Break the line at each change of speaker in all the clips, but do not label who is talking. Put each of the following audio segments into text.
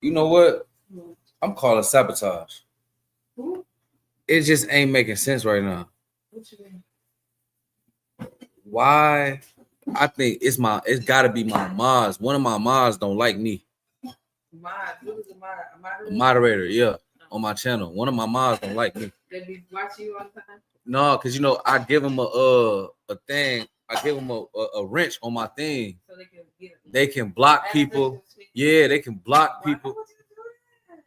You know what? I'm calling sabotage. It just ain't making sense right now. Why? I think it's gotta be my mods. One of my mods don't like me. A moderator, yeah, on my channel. One of my mods don't like me. They be watching you all the time? No, because I give them a thing. I give them a wrench on my thing. So they can block people. Yeah, they can block people.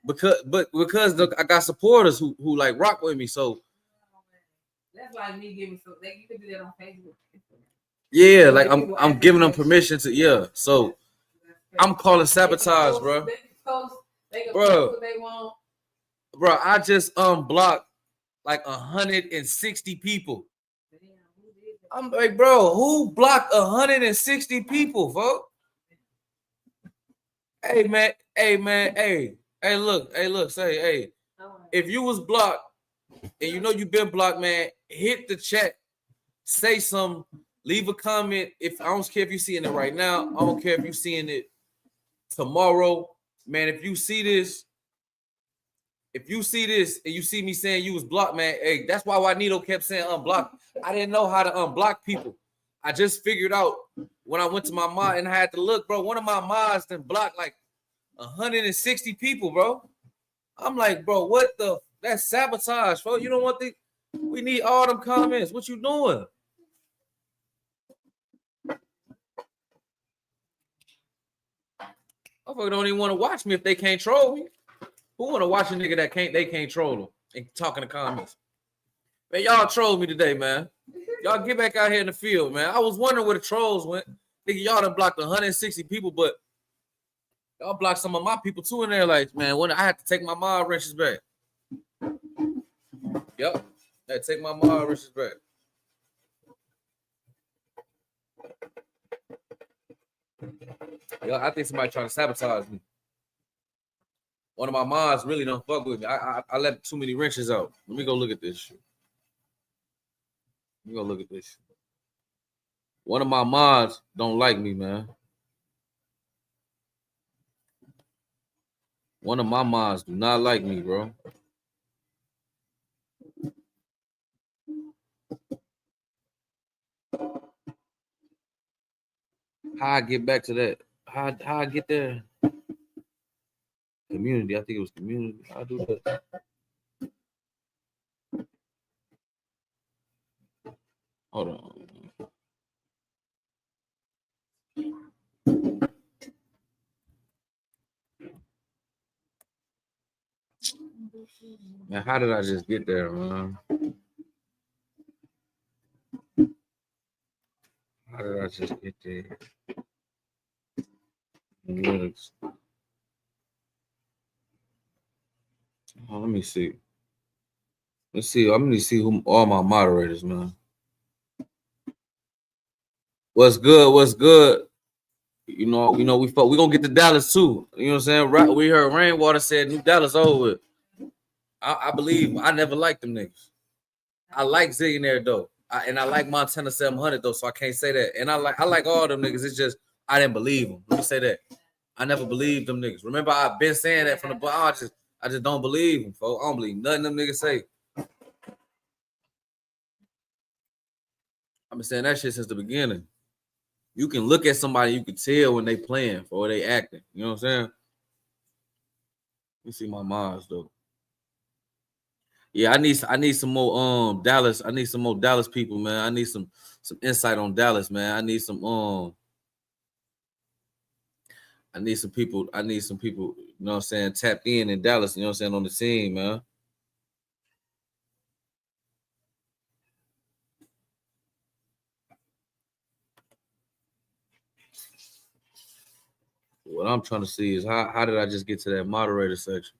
Because I got supporters who like rock with me. So that's like me giving so you can do that on Facebook. Yeah, like I'm giving them permission to, yeah. So I'm calling sabotage, bro. Bro, I just unblocked like 160 people. I'm like, bro, who blocked 160 people, folks? Hey man, look, say, hey, if you was blocked and you've been blocked, man, hit the chat, say something, leave a comment. If I don't care if you're seeing it right now, I don't care if you're seeing it tomorrow, man. If you see this and you see me saying you was blocked, man, hey, that's why Juanito kept saying unblock. I didn't know how to unblock people. I just figured out when I went to my mod and I had to look, bro. One of my mods then blocked like 160 people, bro. I'm like, bro, what the? That's sabotage, bro. You don't want we need all them comments. What you doing? Motherfucker don't even want to watch me if they can't troll me. Who want to watch a nigga that can't troll them and talk in the comments? Man, y'all trolled me today, man. Y'all get back out here in the field, man. I was wondering where the trolls went. Nigga, y'all done blocked 160 people, but y'all blocked some of my people too in there. Like, man, when I had to take my mod wrenches back. Yep. I had to take my mod wrenches back. Yo, I think somebody trying to sabotage me. One of my mods really don't fuck with me. I let too many wrenches out. Let me go look at this shit. One of my mods don't like me, man. One of my mods do not like me, bro. How I get back to that? How I get there? Community. I think it was community. I'll do that. Hold on. Man, how did I just get there, man? How did I just get there? Linux. Oh, let me see. Let's see. I'm gonna see who all my moderators, man. What's good? What's good? We gonna get to Dallas too. You know what I'm saying? Right, we heard Rainwater said New Dallas over with. I believe I never liked them niggas. I like Zillionaire though. And I like Montana 700 though, so I can't say that. And I like all them niggas. It's just I didn't believe them. Let me say that. I never believed them niggas. Remember, I've been saying that from the bar. I just don't believe them, folks. I don't believe nothing them niggas say. I've been saying that shit since the beginning. You can look at somebody, you can tell when they playing or they acting. You know what I'm saying? Let me see my mods though. Yeah, I need some more Dallas. I need some more Dallas people, man. I need some insight on Dallas, man. I need some people, you know what I'm saying, tapped in Dallas, you know what I'm saying, on the team, man. What I'm trying to see is how did I just get to that moderator section?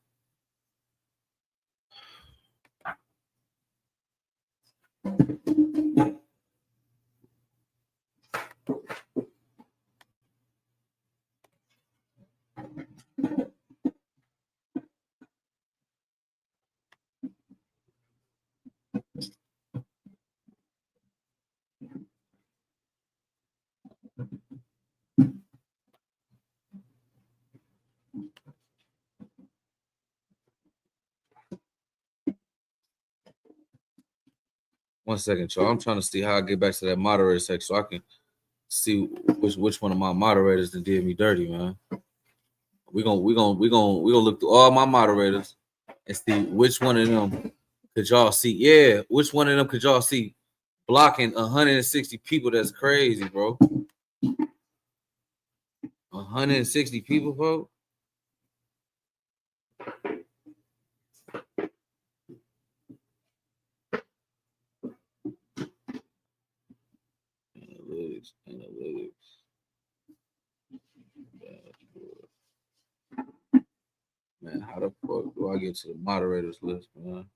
1 second, y'all. I'm trying to see how I get back to that moderator section so I can see which one of my moderators that did me dirty, man. We gonna look through all my moderators and see which one of them could y'all see. Yeah, which one of them could y'all see blocking 160 people? That's crazy, bro. 160 people, bro. Analytics. Man, how the fuck do I get to the moderators list, man?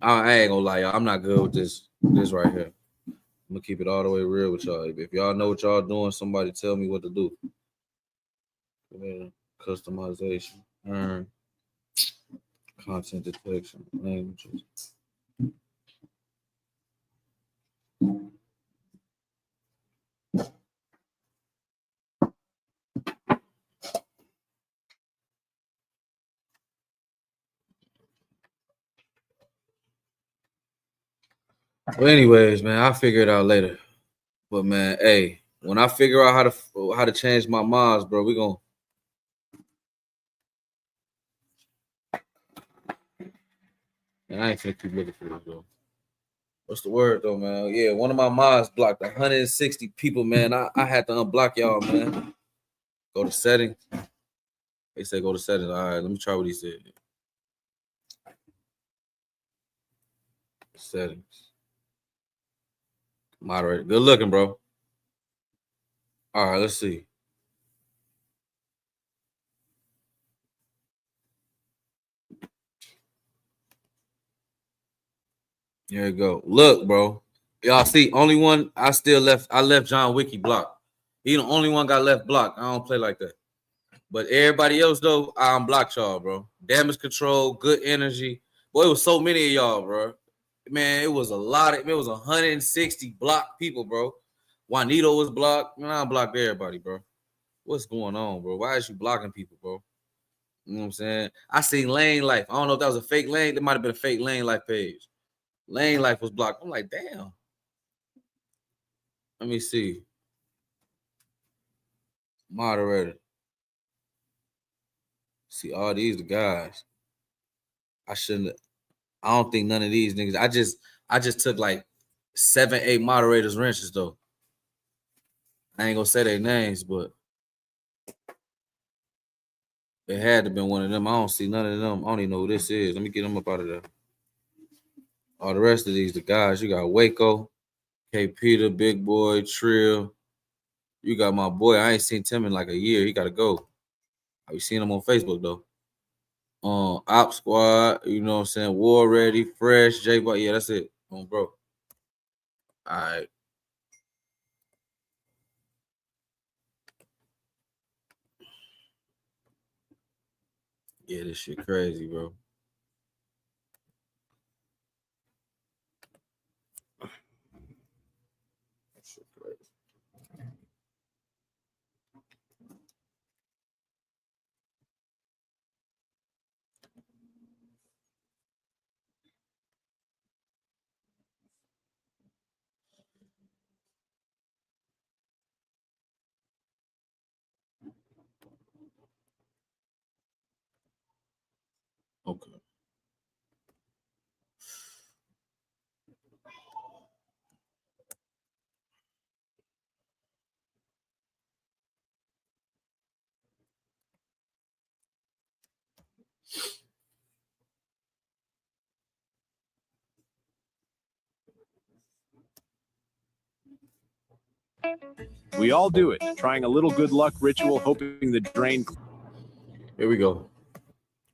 I ain't gonna lie, y'all. I'm not good with this right here. I'm gonna keep it all the way real with y'all. If y'all know what y'all doing, somebody tell me what to do. Customization, earn, content detection, languages. Well, anyways, man, I'll figure it out later. But man, hey, when I figure out how to change my mods, bro, we gonna. And I ain't finna keep looking for this, bro. What's the word though, man? Yeah, one of my mods blocked 160 people, man. I had to unblock y'all, man. Go to settings. They say go to settings. All right, let me try what he said. Settings. Moderator. Good looking, bro. All right, let's see. Here we go. Look, bro. Y'all see, only one I still left. I left John Wiki blocked. He the only one got left blocked. I don't play like that. But everybody else though, I unblocked y'all, bro. Damage control, good energy. Boy, it was so many of y'all, bro. Man, it was a lot of. It was 160 blocked people, bro. Juanito was blocked. Man, I unblocked everybody, bro. What's going on, bro? Why is you blocking people, bro? You know what I'm saying? I seen Lane Life. I don't know if that was a fake Lane. That might have been a fake Lane Life page. Lane Life was blocked. I'm like, damn. Let me see. Moderator. See, all these the guys. I shouldn't. I don't think none of these niggas. I just took like 7, 8 moderators wrenches though. I ain't gonna say their names, but it had to been one of them. I don't see none of them. I don't even know who this is. Let me get them up out of there. All the rest of these, the guys, you got Waco, K Peter, Big Boy, Trill. You got my boy. I ain't seen Tim in like a year. He gotta go. I be seeing him on Facebook though. Op Squad, you know what I'm saying? War Ready, Fresh, J Boy. Yeah, that's it. Bro. All right. Yeah, this shit crazy, bro. Shit crazy. Okay.
We all do it, trying a little good luck ritual, hoping the drain.
Here we go.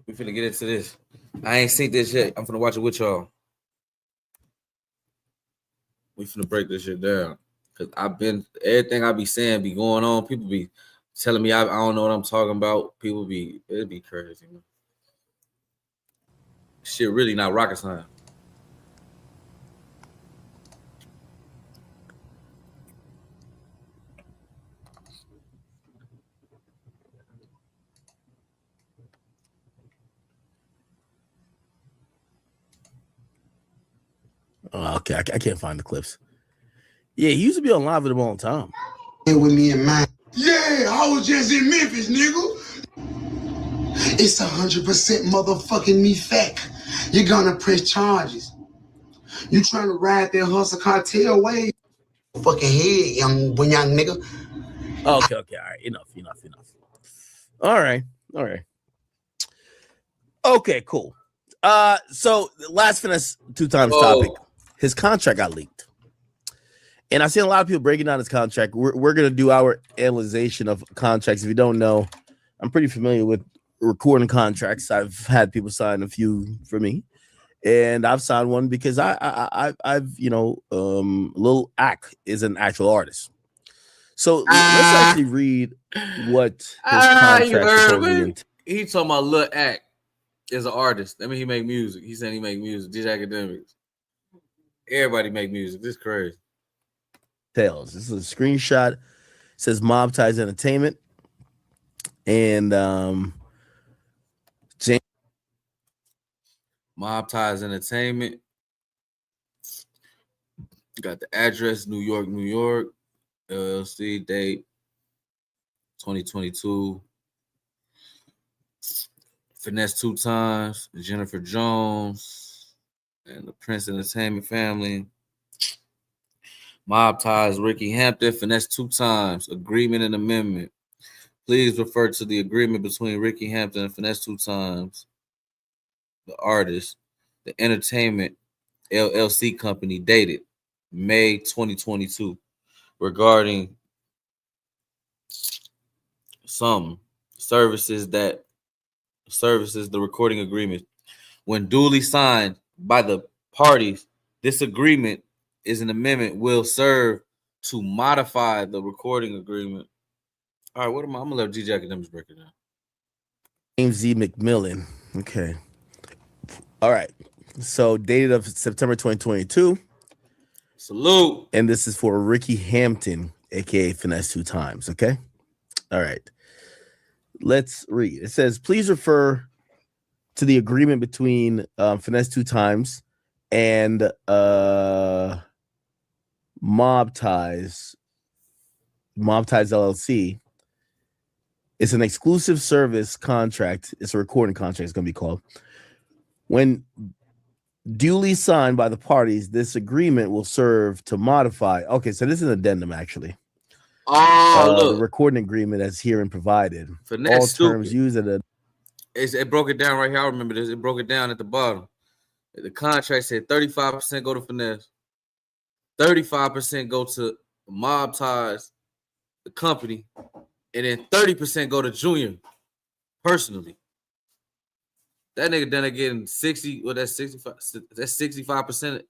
We finna get into this. I ain't seen this yet. I'm finna watch it with y'all. We finna break this shit down. Cause I've been everything I be saying be going on. People be telling me I don't know what I'm talking about. It'd be crazy, man. Shit really not rocket science.
Oh, okay, I can't find the clips. Yeah, he used to be on live with him all the time.
With me in mind. Yeah, I was just in Memphis, nigga. It's 100% motherfucking me fact. You're gonna press charges. You trying to ride that hustle cartel wave? Fucking head, young nigga.
Okay, all right, enough. All right. Okay, cool. So last finesse 2 times topic. His contract got leaked. And I've seen a lot of people breaking down his contract. We're going to do our analyzation of contracts. If you don't know, I'm pretty familiar with recording contracts. I've had people sign a few for me, and I've signed one because I've Lil Ack is an actual artist. So let's actually read what his contract supposedly.
He talking about Lil Ack is an artist. I mean, he make music. He said he make music. These academics. Everybody make music. This is crazy.
This is a screenshot. It says Mob Ties Entertainment. And
Mob Ties Entertainment. Got the address, New York, LLC, date 2022. Finesse 2 times, Jennifer Jones, and the Prince Entertainment family. Mob Ties, Ricky Hampton, Finesse 2 times, agreement and amendment. Please refer to the agreement between Ricky Hampton and Finesse 2 times, the artist, the entertainment LLC company, dated May 2022, regarding some services, the recording agreement. When duly signed by the parties, this agreement is an amendment will serve to modify the recording agreement. All right, I'm gonna let DJ Academics break it down.
James Z. McMillan. Okay. All right. So dated of September 2022.
Salute.
And this is for Ricky Hampton, aka Finesse 2 times. Okay. All right. Let's read. It says, please refer to the agreement between Finesse 2 times and Mob Ties LLC. It's an exclusive service contract. It's a recording contract. It's going to be called. When duly signed by the parties, this agreement will serve to modify. Okay, so this is an addendum, actually. The recording agreement as herein provided. All terms used at
it broke it down right here. I remember this. It broke it down at the bottom. The contract said 35% go to Finesse, 35% go to Mob Ties, the company, and then 30% go to Junior personally. That nigga done getting 60. Well, that's 65. That's 65%.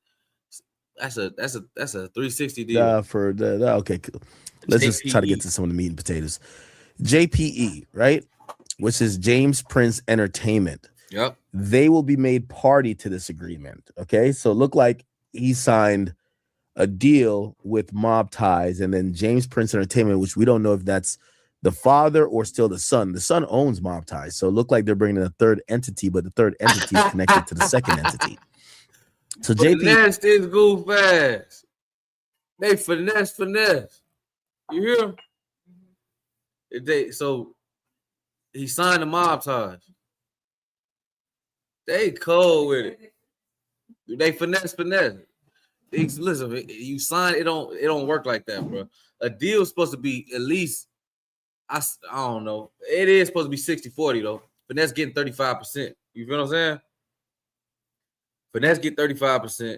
That's a 360 deal.
Okay, cool. Let's
JPE.
Just try to get to some of the meat and potatoes. JPE, right? Which is James Prince Entertainment.
Yep.
They will be made party to this agreement. Okay, so it looked like he signed a deal with Mob Ties, and then James Prince Entertainment, which we don't know if that's the father or still the son. The son owns Mob Ties, so it looked like they're bringing in a third entity, but the third entity is connected to the second entity. So JP
finesse is goof ass. They finesse. You hear? So he signed the Mob Ties. They cold with it. They finesse. Listen, you sign it don't work like that, bro. A deal is supposed to be at least, I don't know. It is supposed to be 60-40 though. Finesse getting 35%. You feel what I'm saying? Finesse get 35%.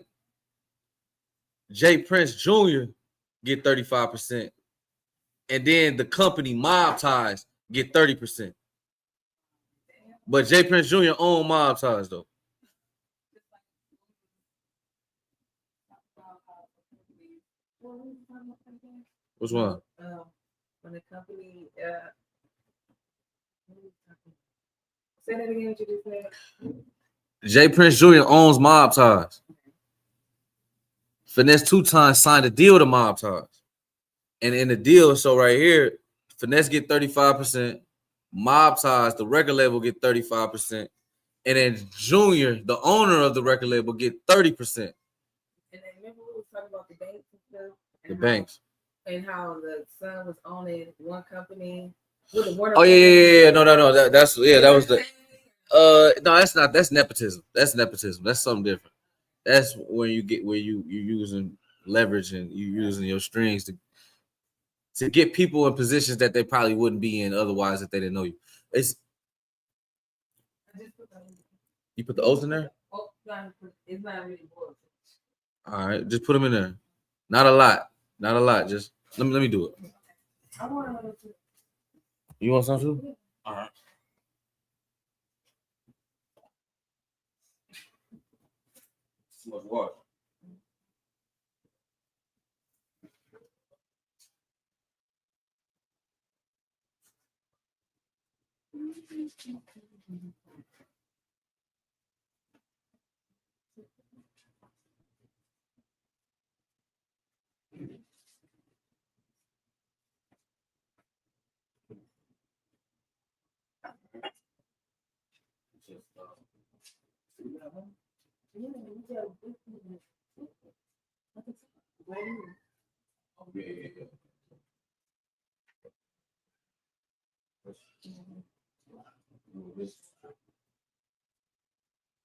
J. Prince Jr. get 35%. And then the company Mob Ties get 30%. But J. Prince Jr. own Mob Ties though. Which one?
When the company say that again, what you just said.
J. Prince Jr. owns Mob Ties. Finesse 2 times signed a deal to Mob Ties. And in the deal, so right here, Finesse get 35%, Mob Ties, the record label, get 35%, and then Junior, the owner of the record label, get 30%.
And
The banks.
And how the son was owning one company with the water.
Oh yeah. No. That was the. No, that's nepotism. That's something different. That's when you get where you using leverage and you using your strings to get people in positions that they probably wouldn't be in otherwise if they didn't know you. You put the oath in there?
Oh, it's not really boiled.
All right, just put them in there. Not a lot. Just let me do it.
I want another two.
You want some too? All right. Too much water.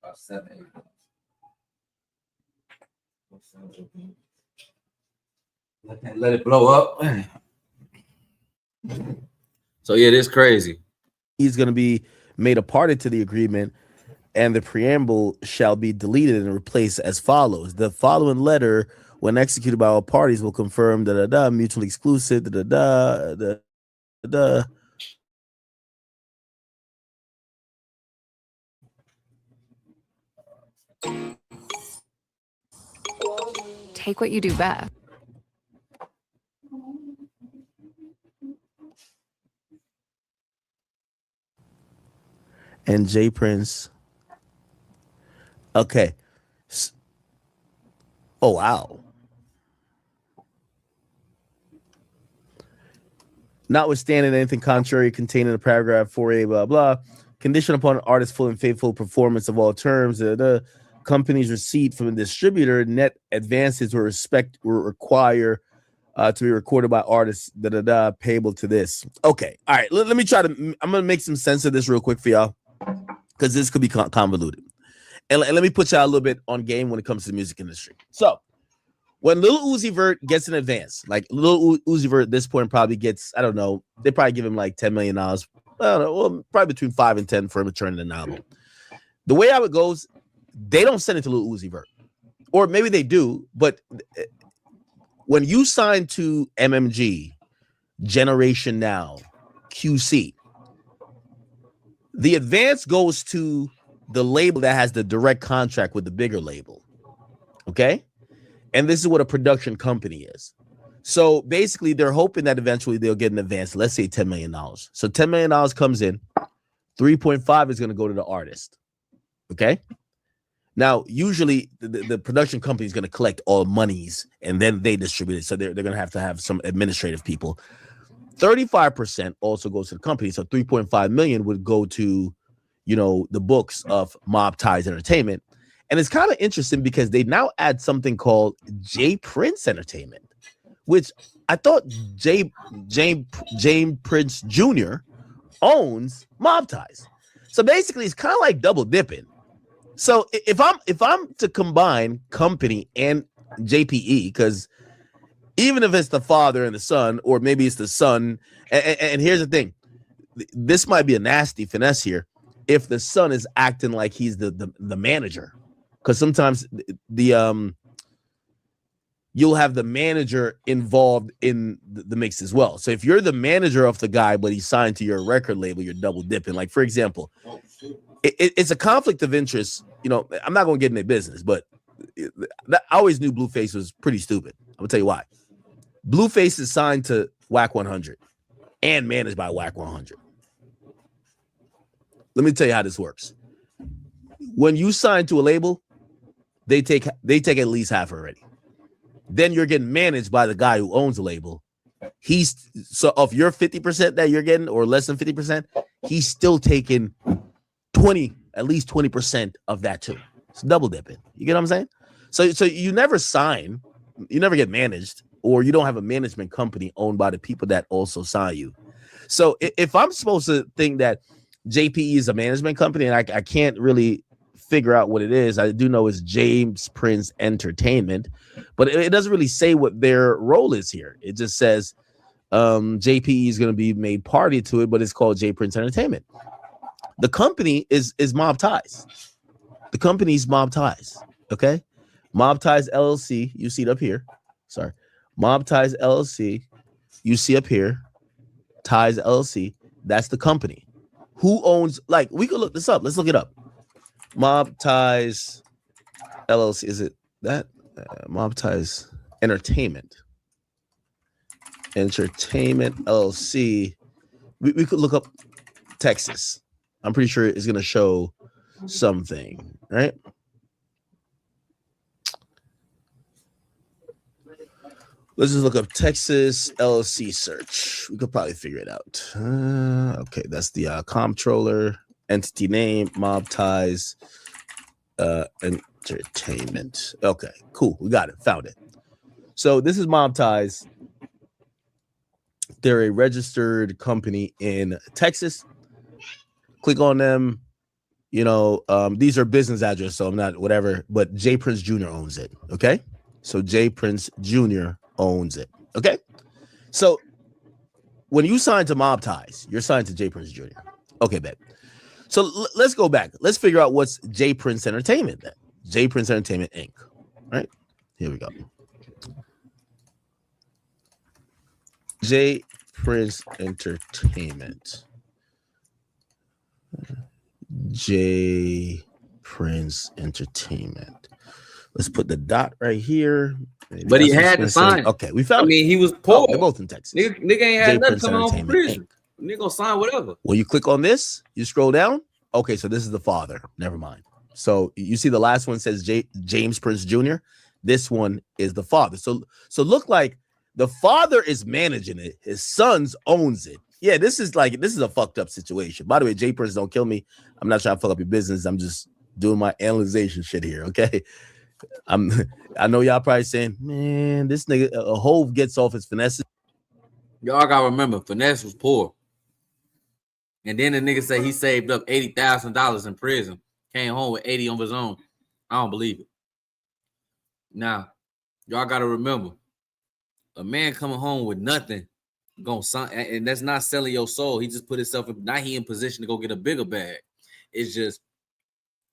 About 7, 8. Let it blow up. So yeah, this crazy.
He's going to be made a party to the agreement, and the preamble shall be deleted and replaced as follows. The following letter, when executed by all parties, will confirm mutually exclusive
Take what you do best.
And J Prince. Okay. Oh, wow. Notwithstanding anything contrary contained in the paragraph 4A, blah, blah, condition upon an artist's full and faithful performance of all terms, the company's receipt from the distributor, net advances will require to be recorded by artists, payable to this. Okay. All right. Let me try to, I'm going to make some sense of this real quick for y'all, because this could be convoluted. And let me put y'all a little bit on game when it comes to the music industry. So when Lil Uzi Vert gets an advance, like Lil Uzi Vert at this point probably gets, I don't know, they probably give him like $10 million. I don't know, well, probably between 5 and 10 for him to turn in an album. The way how it goes, they don't send it to Lil Uzi Vert. Or maybe they do, but when you sign to MMG, Generation Now, QC, the advance goes to the label that has the direct contract with the bigger label. Okay? And this is what a production company is. So basically, they're hoping that eventually they'll get an advance, let's say $10 million. So $10 million comes in, 3.5 is going to go to the artist. Okay? Now, usually the production company is going to collect all monies and then they distribute it. So they're going to have some administrative people. 35% also goes to the company. So 3.5 million would go to, the books of Mobties Entertainment. And it's kind of interesting because they now add something called J Prince Entertainment, which I thought James Prince Jr. owns Mobties. So basically it's kind of like double dipping. So if I'm to combine company and JPE, because even if it's the father and the son, or maybe it's the son, and here's the thing, this might be a nasty finesse here. If the son is acting like he's the manager, because sometimes you'll have the manager involved in the mix as well. So if you're the manager of the guy, but he's signed to your record label, you're double dipping. Like, for example, it's a conflict of interest. I'm not going to get in their business, but I always knew Blueface was pretty stupid. I'm going to tell you why. Blueface is signed to Whack 100 and managed by Whack 100. Let me tell you how this works. When you sign to a label, they take at least half already. Then you're getting managed by the guy who owns the label. So of your 50% that you're getting, or less than 50%, he's still taking at least 20% of that too. It's double dipping. You get what I'm saying? So you never sign, you never get managed. or you don't have a management company owned by the people that also sign you. So if I'm supposed to think that JPE is a management company, and I can't really figure out what it is, I do know it's James Prince Entertainment, but it doesn't really say what their role is here. It just says JPE is going to be made party to it, but it's called J Prince Entertainment. The company is Mob Ties. The company's Mob Ties. Okay, Mob Ties LLC. You see it up here. Sorry, Mob Ties LLC. You see up here. Ties LLC. That's the company. Who owns? Like, we could look this up. Let's look it up. Mob Ties LLC. Is it that? Mob Ties Entertainment. Entertainment LLC. We could look up Texas. I'm pretty sure it's gonna show something, right? Let's just look up Texas LLC search. We could probably figure it out. Okay, that's the comptroller, entity name, Mob Ties Entertainment. Okay, cool. We got it. Found it. So this is Mob Ties. They're a registered company in Texas. Click on them. You know, these are business address, so I'm not whatever, but J Prince Jr. owns it. Okay, so J Prince Jr. owns it. Okay, so when you sign to Mob Ties, you're signed to J Prince Jr. Okay, bet. So let's go back. Let's figure out what's J Prince Entertainment then. J Prince Entertainment Inc. Right here we go. J Prince Entertainment. J Prince Entertainment. Let's put the dot right here. Maybe
but he had to sign.
Okay, we found.
I mean, he was poor.
They're both in Texas.
Nigga ain't had nothing coming home from prison. Nigga gonna sign whatever.
When you click on this, you scroll down. Okay, so this is the father. Never mind. So you see the last one says James Prince Jr. This one is the father. So look like the father is managing it. His sons owns it. Yeah, this is a fucked up situation. By the way, J Prince, don't kill me. I'm not trying to fuck up your business. I'm just doing my analyzation shit here. Okay. I know y'all probably saying, man, this nigga a Hove gets off his finesse.
Y'all gotta remember, Finesse was poor. And then the nigga say he saved up $80,000 in prison, came home with 80 of his own. I don't believe it. Now, y'all gotta remember, a man coming home with nothing, gonna sign, and that's not selling your soul. He just put himself in, now he in position to go get a bigger bag. It's just,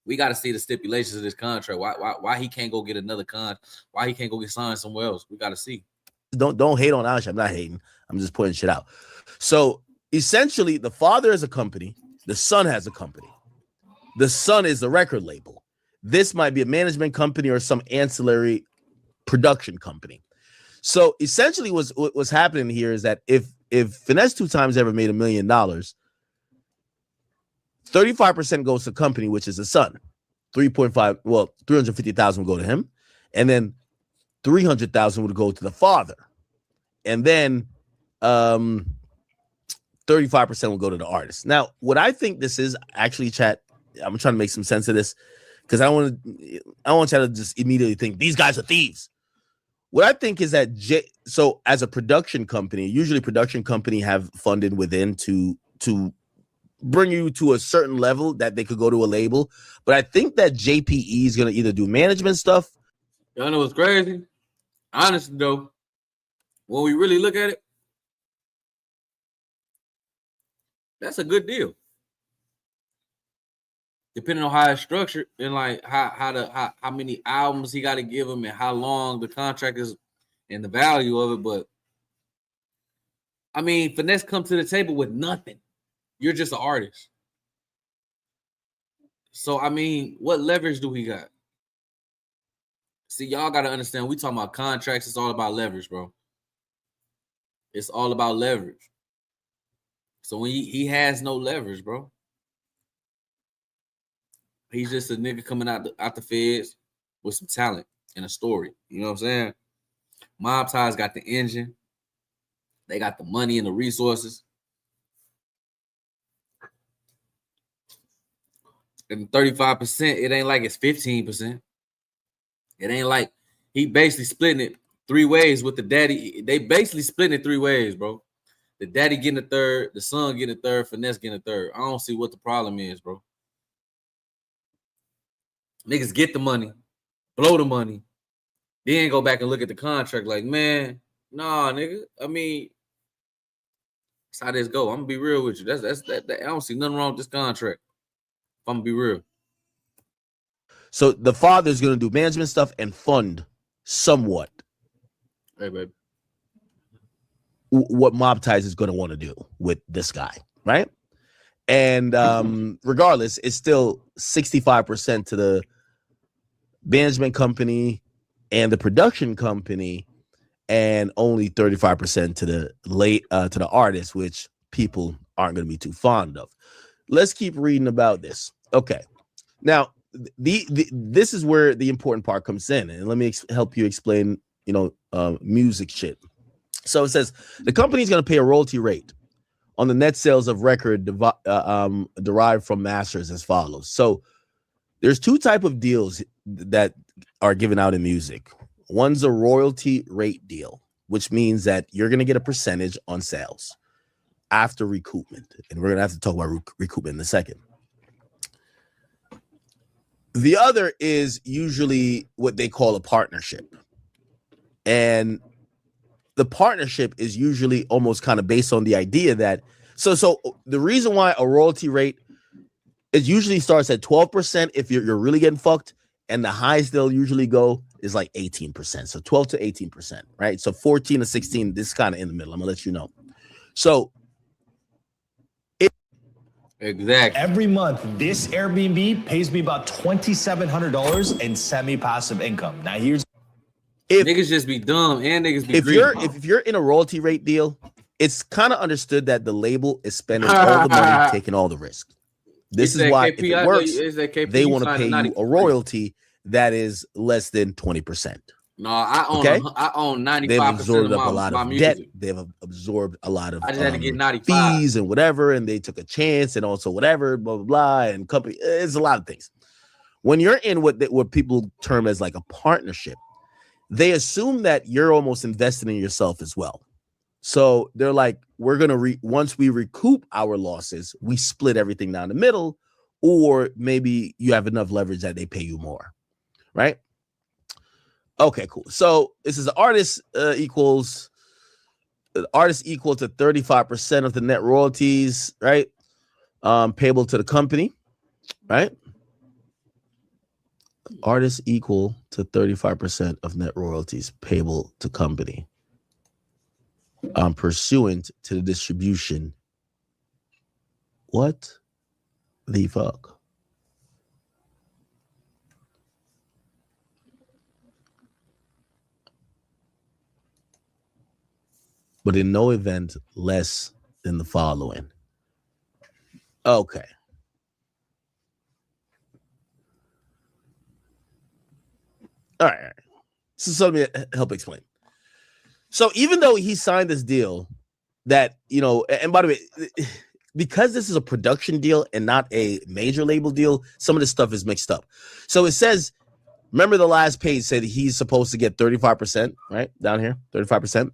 we got to see the stipulations of this contract. Why he can't go get another contract? Why he can't go get signed somewhere else? We got to see.
Don't hate on Ash. I'm not hating. I'm just pointing shit out. So essentially, the father is a company. The son has a company. The son is a record label. This might be a management company or some ancillary production company. So essentially, what's happening here is that if Finesse 2 Times ever made $1 million, 35% goes to the company, which is the son. 350,000 will go to him, and then 300,000 would go to the father, and then 35% will go to the artist. Now, what I think this is actually, chat, I'm trying to make some sense of this because I want y'all to just immediately think these guys are thieves. What I think is that so as a production company, usually production company have funded within to bring you to a certain level that they could go to a label. But I think that JPE is going to either do management stuff.
Y'all know what's crazy? Honestly, though, when we really look at it, that's a good deal. Depending on how it's structured and like how many albums he got to give him and how long the contract is and the value of it. But I mean, Finesse come to the table with nothing. You're just an artist. So I mean, what leverage do we got? See, y'all got to understand, we talking about contracts. It's all about leverage, bro. It's all about leverage. So when he has no leverage, bro. He's just a nigga coming out the feds with some talent and a story. You know what I'm saying? Mob Ties got the engine. They got the money and the resources. And 35%, it ain't like it's 15%. It ain't like he basically splitting it 3 ways with the daddy. They basically split it 3 ways, bro. The daddy getting a third, the son getting a third, finesse getting a third. I don't see what the problem is, bro. Niggas get the money, blow the money, then go back and look at the contract like, man, nah, nigga. I mean, that's how this go. I'm gonna be real with you. That's that. I don't see nothing wrong with this contract. If I'm gonna be real.
So the father's gonna do management stuff and fund somewhat.
Hey, baby.
What mobties is gonna want to do with this guy, right? And regardless, it's still 65% to the management company and the production company, and only 35% to the artist, which people aren't going to be too fond of. Let's keep reading about this. Okay, now this is where the important part comes in, and let me help you explain. Music shit. So it says the company is going to pay a royalty rate on the net sales of record derived from masters as follows. So there's 2 types of deals that are given out in music. One's a royalty rate deal, which means that you're going to get a percentage on sales after recoupment. And we're going to have to talk about recoupment in a second. The other is usually what they call a partnership. And the partnership is usually almost kind of based on the idea that so the reason why a royalty rate it usually starts at 12% if you're really getting fucked, and the highest they'll usually go is like 18%. So 12 to 18%, right? So 14 to 16, this is kind of in the middle. I'm gonna let you know. So
exactly.
Every month, this Airbnb pays me about $2,700 in semi-passive income. Now here's
niggas just be dumb and niggas be greedy.
If you're in a royalty rate deal, it's kind of understood that the label is spending all the money, taking all the risk. This is why if it works, they want to pay you a royalty that is less than 20%.
No, I own 95%.
They've absorbed
of
up a lot
my
of
music.
debt. They've absorbed a lot of
I just had to get 95
fees and whatever, and they took a chance and also whatever, blah blah blah, and company. It's a lot of things. When you're in what people term as like a partnership, they assume that you're almost investing in yourself as well. So they're like, we're gonna once we recoup our losses, we split everything down the middle, or maybe you have enough leverage that they pay you more, right? Okay, cool. So this is the artist equal to 35% of the net royalties, right? Payable to the company, right? Artist equal to 35% of net royalties payable to company. Pursuant to the distribution. What the fuck? But in no event less than the following. Okay. All right. So let me help explain. So even though he signed this deal that, and by the way, because this is a production deal and not a major label deal, some of this stuff is mixed up. So it says, remember the last page said he's supposed to get 35%, right? Down here, 35%.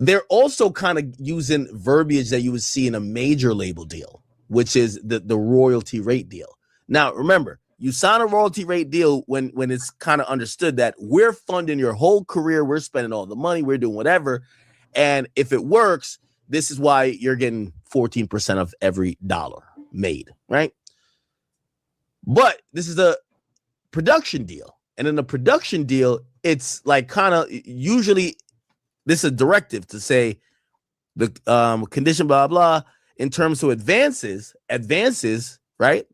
They're also kind of using verbiage that you would see in a major label deal, which is the royalty rate deal. Now, remember, you sign a royalty rate deal when it's kind of understood that we're funding your whole career, we're spending all the money, we're doing whatever. And if it works, this is why you're getting 14% of every dollar made, right? But this is a production deal. And in a production deal, it's like kind of usually this is a directive to say the condition, blah, blah, in terms of advances, right?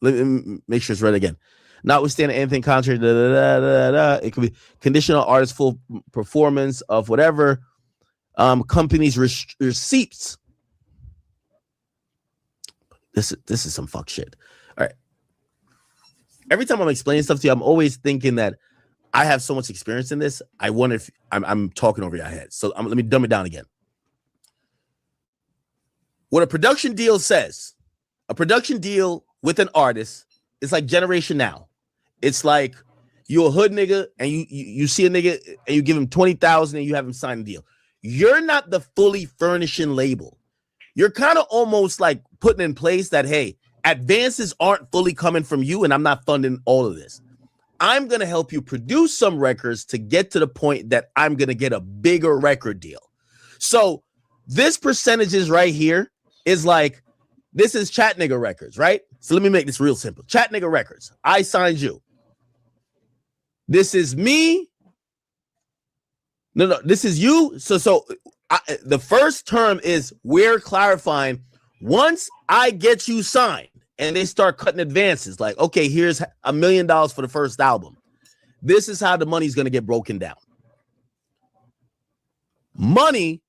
Let me make sure it's read again. Notwithstanding anything contrary, it could be conditional artist full performance of whatever company's receipts. This is some fuck shit. All right. Every time I'm explaining stuff to you, I'm always thinking that I have so much experience in this. I wonder if I'm talking over your head. So let me dumb it down again. What a production deal says, a production deal with an artist, it's like Generation Now. It's like you're a hood nigga and you see a nigga and you give him 20,000 and you have him sign a deal. You're not the fully furnishing label. You're kind of almost like putting in place that, hey, advances aren't fully coming from you and I'm not funding all of this. I'm going to help you produce some records to get to the point that I'm going to get a bigger record deal. So this percentages right here is like, this is Chat Nigga Records, right? So let me make this real simple. Chat Nigga Records. I signed you. This is me. No, this is you. So the first term is we're clarifying once I get you signed and they start cutting advances, like, okay, here's $1 million for the first album. This is how the money's going to get broken down. Money.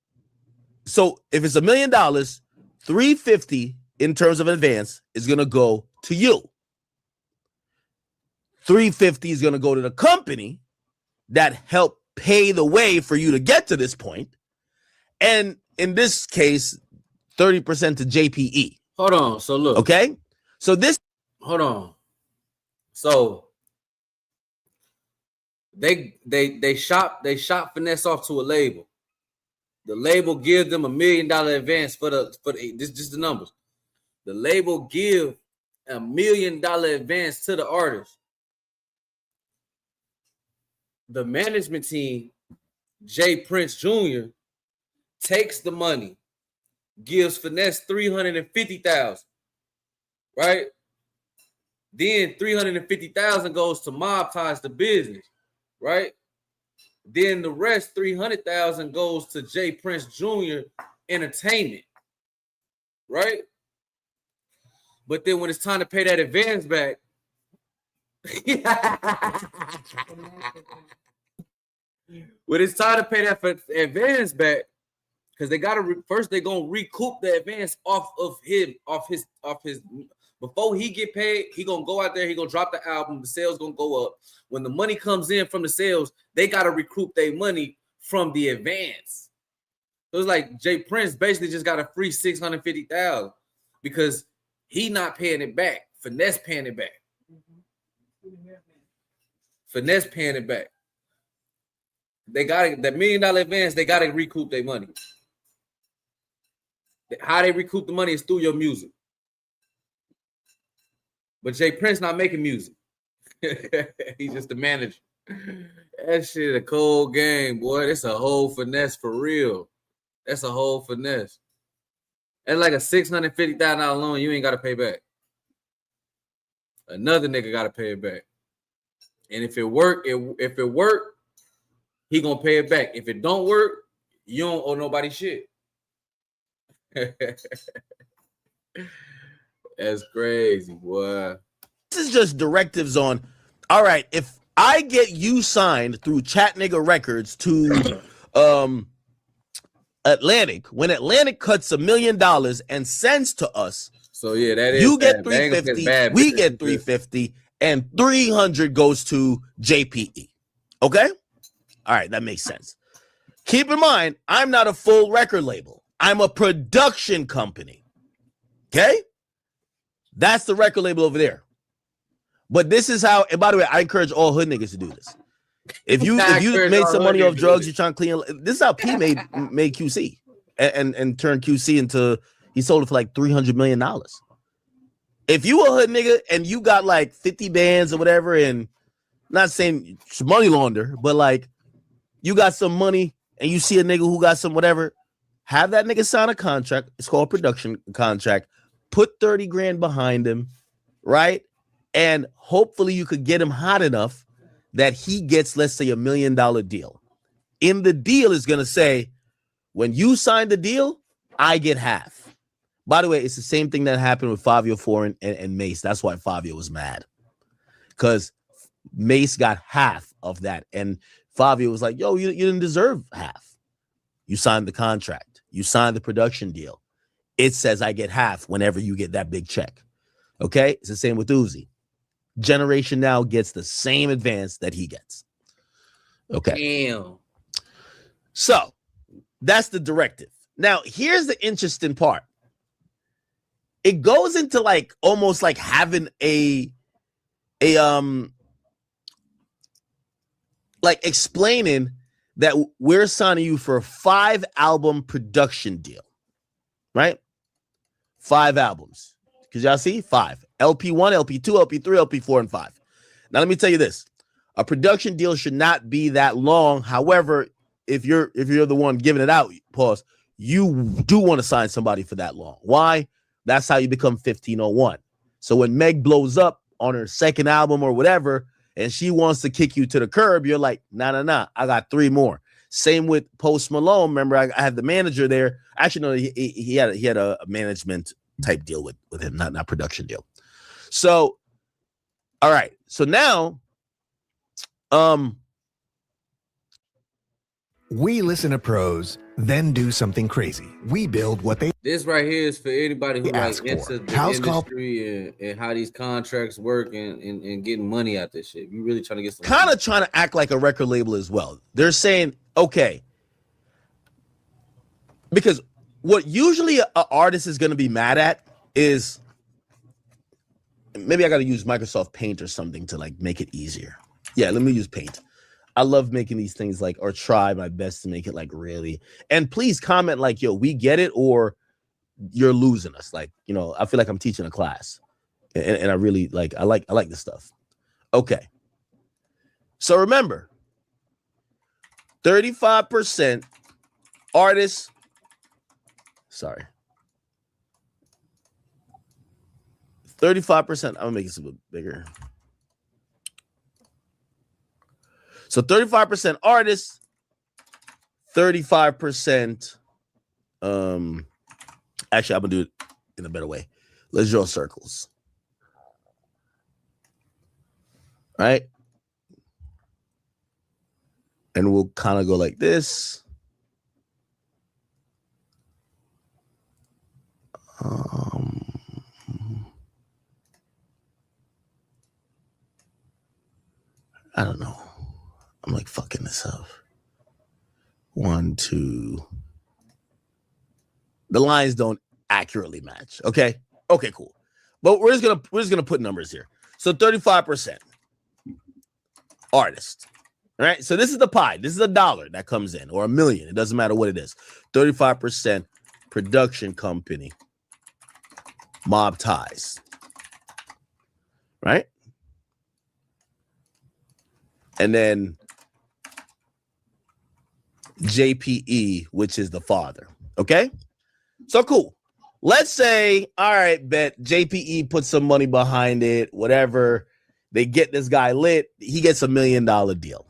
So if it's $1 million, 350 in terms of advance is going to go to you. 350 is going to go to the company that helped pay the way for you to get to this point. And in this case, 30% to JPE.
Hold on. So look.
Okay. So this.
Hold on. So they shop finesse off to a label. The label gives them $1 million advance for this just the numbers. The label give $1 million advance to the artist. The management team, Jay Prince Jr., takes the money, gives Finesse $350,000, right? Then $350,000 goes to Mobties, the business, right? Then the rest, $300,000 goes to Jay Prince Jr. Entertainment, right? But then when it's time to pay that advance back, when it's time to pay that for advance back, because they gotta first they're gonna recoup the advance off his before he get paid. He gonna go out there, he gonna drop the album, the sales gonna go up. When the money comes in from the sales, they gotta recoup their money from the advance. So it's like Jay Prince basically just got a free $650,000 because he not paying it back. Finesse paying it back. Finesse paying it back. They got it, that $1 million advance, they got to recoup their money. How they recoup the money is through your music. But Jay Prince not making music. He's just the manager. That shit a cold game, boy. That's a whole finesse for real. That's a whole finesse. That's like a $650,000 loan you ain't got to pay back. Another nigga got to pay it back. And if it work, he gonna pay it back. If it don't work, you don't owe nobody shit. That's crazy, boy.
This is just directives on, all right, if I get you signed through Chat Nigga Records to Atlantic, when Atlantic cuts $1 million and sends to us,
so yeah, that is
you
bad.
get 350, we get 350, and 300 goes to JPE. Okay? All right, that makes sense. Keep in mind, I'm not a full record label. I'm a production company. Okay? That's the record label over there. But this is how, and by the way, I encourage all hood niggas to do this. If you made some money off drugs, you're trying to clean. This is how P made QC and turned QC into, he sold it for like $300 million. If you a hood nigga and you got like 50 bands or whatever, and not saying it's money launder, but like you got some money and you see a nigga who got some whatever, have that nigga sign a contract. It's called a production contract. Put 30 grand behind him, right? And hopefully you could get him hot enough that he gets, let's say, $1 million deal. In the deal is going to say, when you sign the deal, I get half. By the way, it's the same thing that happened with Fabio Foreign and Mace. That's why Fabio was mad. Because Mace got half of that. And Fabio was like, yo, you didn't deserve half. You signed the contract. You signed the production deal. It says I get half whenever you get that big check. Okay? It's the same with Uzi. Generation Now gets the same advance that he gets. Okay.
Damn.
So that's the directive. Now, here's the interesting part. It goes into like almost like having a like explaining that we're signing you for a 5-album production deal, right? 5 albums. Because y'all see 5. LP1, LP2, LP3, LP4, and 5. Now let me tell you this. A production deal should not be that long. However, if you're the one giving it out, pause, you do want to sign somebody for that long. Why? That's how you become 1501. So when Meg blows up on her second album or whatever, and she wants to kick you to the curb, you're like, nah, I got 3 more. Same with Post Malone. Remember, I had the manager there. Actually, no, he had a management type deal with him, not production deal. So, all right. So now,
we listen to pros, then do something crazy. We build what they
This right here is for anybody who like
ask for.
into the
House call-
industry and how these contracts work and getting money out this shit. You really trying to get some
kind of trying to act like a record label as well. They're saying, okay, because what usually an artist is going to be mad at is, maybe I got to use Microsoft Paint or something to like make it easier. Yeah, let me use Paint. I love making these things like, or try my best to make it like really. And please comment like, yo, we get it, or you're losing us. Like, you know, I feel like I'm teaching a class, and I really like, I like this stuff. Okay. So remember, 35% artists. Sorry. 35%. I'm gonna make this a bit bigger. So 35% artists, 35%. Actually, I'm gonna do it in a better way. Let's draw circles. Right? And we'll kind of go like this. I don't know. I'm like fucking this up. 1, 2. The lines don't accurately match. Okay. Okay, cool. But we're just gonna put numbers here. So 35% artist. All right. So this is the pie. This is $1 that comes in, or $1 million. It doesn't matter what it is. 35% production company. Mob ties. Right? And then JPE, which is the father. Okay? So cool. Let's say, all right, bet JPE put some money behind it, whatever. They get this guy lit. He gets $1 million deal.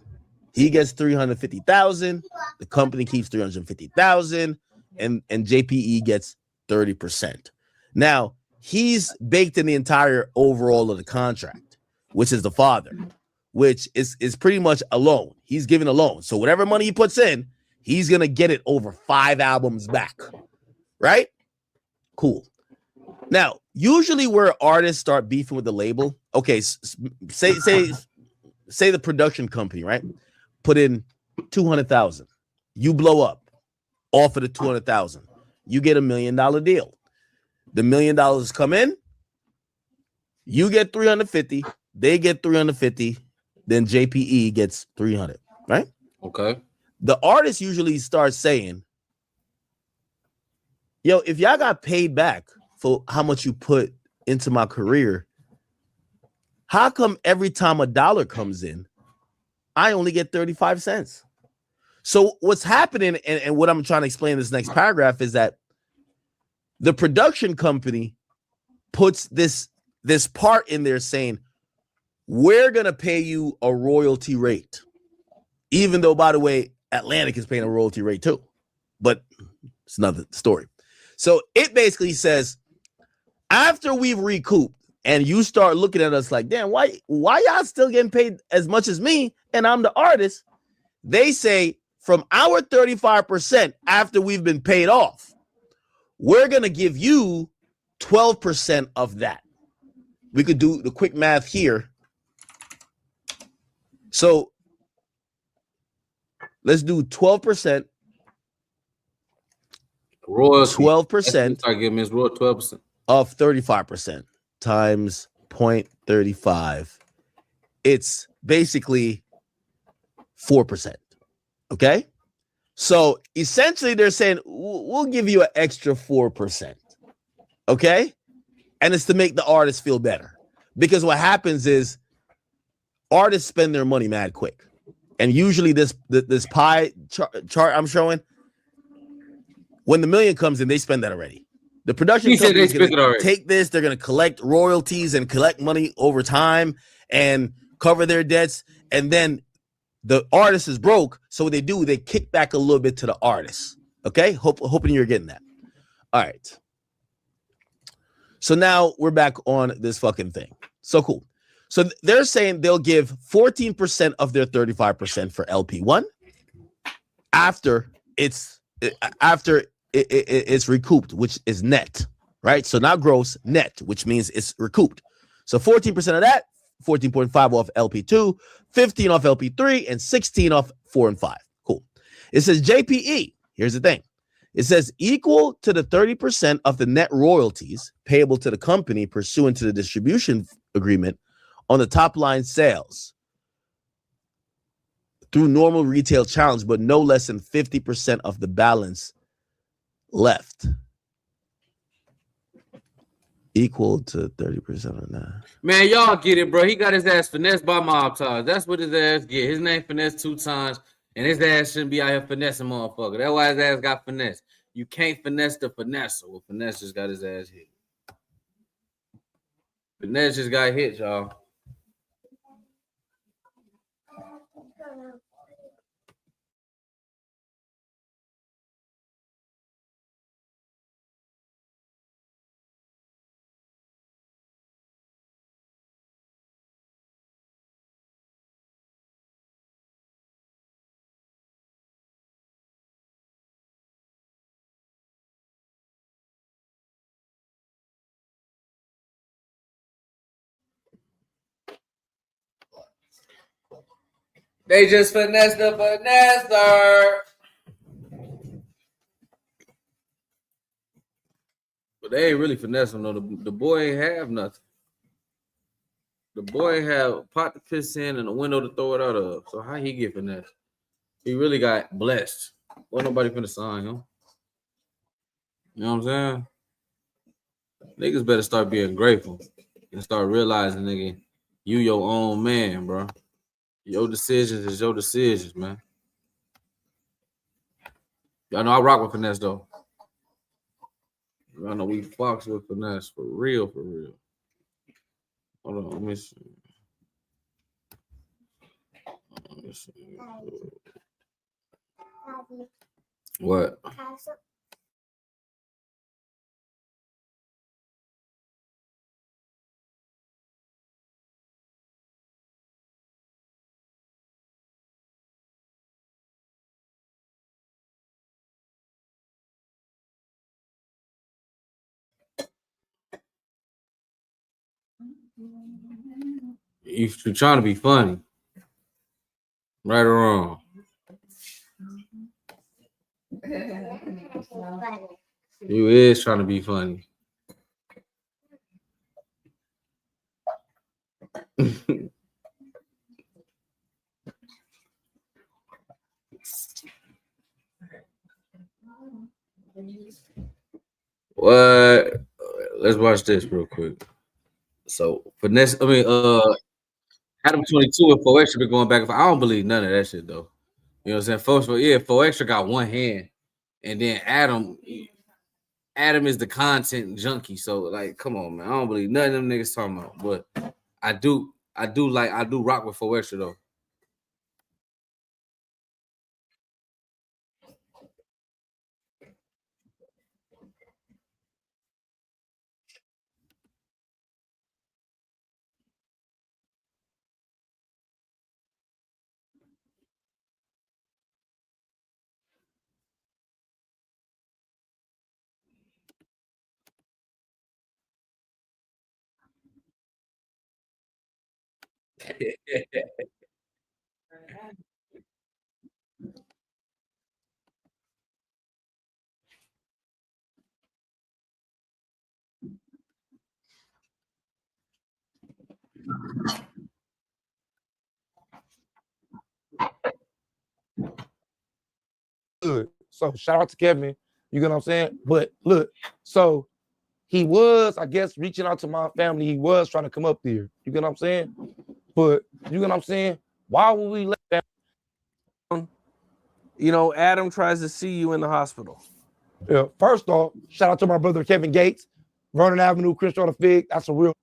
He gets $350,000. The company keeps $350,000, and JPE gets 30%. Now, he's baked in the entire overall of the contract, which is the father, which is pretty much a loan. He's giving a loan. So whatever money he puts in, he's going to get it over 5 albums back. Right? Cool. Now, usually where artists start beefing with the label, okay, say the production company, right? Put in 200,000. You blow up, offer the 200,000. You get $1 million deal. The $1 million come in. You get 350. They get 350. Then JPE gets 300. Right?
Okay.
The artist usually starts saying, yo, if y'all got paid back for how much you put into my career, how come every time $1 comes in, I only get 35 cents? So what's happening, and what I'm trying to explain in this next paragraph, is that the production company puts this part in there saying, we're going to pay you a royalty rate. Even though, by the way, Atlantic is paying a royalty rate too. But it's another story. So it basically says, after we've recouped and you start looking at us like, damn, why y'all still getting paid as much as me and I'm the artist? They say, from our 35% after we've been paid off, we're going to give you 12% of that. We could do the quick math here. So let's do 12%.
Royalty.
12%.
I give Ms. Roy 12%
of 35% times 0.35. It's basically 4%. Okay? So essentially they're saying we'll give you an extra 4%. Okay? And it's to make the artist feel better. Because what happens is artists spend their money mad quick. And usually this pie chart I'm showing, when the million comes in, they spend that already. The production company is going to take this. They're going to collect royalties and collect money over time and cover their debts. And then the artist is broke. So what they do, they kick back a little bit to the artist. Okay? Hoping you're getting that. All right. So now we're back on this fucking thing. So cool. So they're saying they'll give 14% of their 35% for LP1 after it's recouped, which is net, right? So not gross, net, which means it's recouped. So 14% of that, 14.5 off LP2, 15 off LP3, and 16 off 4 and 5. Cool. It says JPE. Here's the thing. It says equal to the 30% of the net royalties payable to the company pursuant to the distribution agreement on the top line sales through normal retail channels, but no less than 50% of the balance left. Equal to 30% of that.
Man, y'all get it, bro. He got his ass finessed by mobties. That's what his ass get. His name finessed 2 times, and his ass shouldn't be out here finessing motherfucker. That's why his ass got finessed. You can't finesse the finesser. Well, finesse just got his ass hit. Finesse just got hit, y'all. They just finessed the finesser. But they ain't really finessing though. The boy ain't have nothing. The boy ain't have a pot to piss in and a window to throw it out of. So how he get finessed? He really got blessed. Wasn't nobody finna sign him. You know what I'm saying? Niggas better start being grateful and start realizing, nigga, you your own man, bro. Your decisions is your decisions, man. Y'all know I rock with finesse though. Y'all know we fox with finesse for real, for real. Hold on, let me see. What? You're trying to be funny, right or wrong. You is trying to be funny. What? Let's watch this real quick. So finesse, Adam 22 and 4 extra been going back and forth. I don't believe none of that shit though. You know what I'm saying? Folks, but yeah, 4 extra got one hand, and then Adam is the content junkie. So like, come on, man. I don't believe none of them niggas talking about. But I do rock with 4 extra though.
So shout out to Kevin. You get what I'm saying? But look, so he was, I guess, reaching out to my family. He was trying to come up there. You get what I'm saying? But you get what I'm saying? Why would we let that?
You know, Adam tries to see you in the hospital.
Yeah, first off, shout out to my brother Kevin Gates, Vernon Avenue, Crenshaw the Fig. That's a real,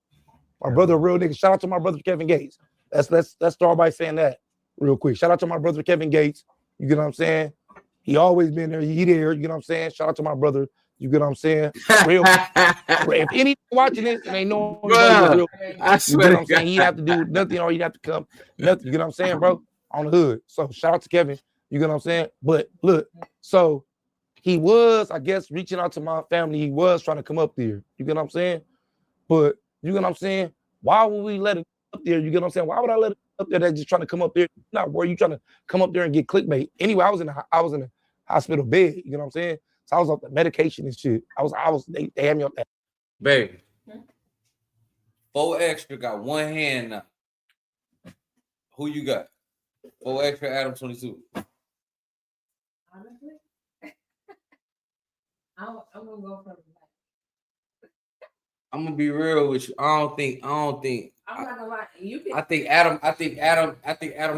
my brother, a real nigga. Shout out to my brother Kevin Gates. Let's start by saying that real quick. Shout out to my brother Kevin Gates. You get what I'm saying? He always been there. He there. You get what I'm saying? Shout out to my brother. You get what I'm saying? Real. If any watching this and they know real,
I
you get what I'm saying? He'd have to do nothing or he'd have to come nothing. You get what I'm saying, bro? On the hood. So shout out to Kevin. You get what I'm saying? But look, so he was, I guess, reaching out to my family. He was trying to come up there. You get what I'm saying? But you get what I'm saying? Why would we let him up there? You get what I'm saying? Why would I let him up there that's just trying to come up there? Not where you trying to come up there and get clickbait. Anyway, I was in a hospital bed. You know what I'm saying? So I was off the medication and shit. They had me off that.
Baby. 4 extra got one hand now. Who you got? 4 extra, Adam 22.
Honestly, I'm gonna go for the
I'm gonna be real with you. I don't think.
I'm not gonna lie. You can.
I think Adam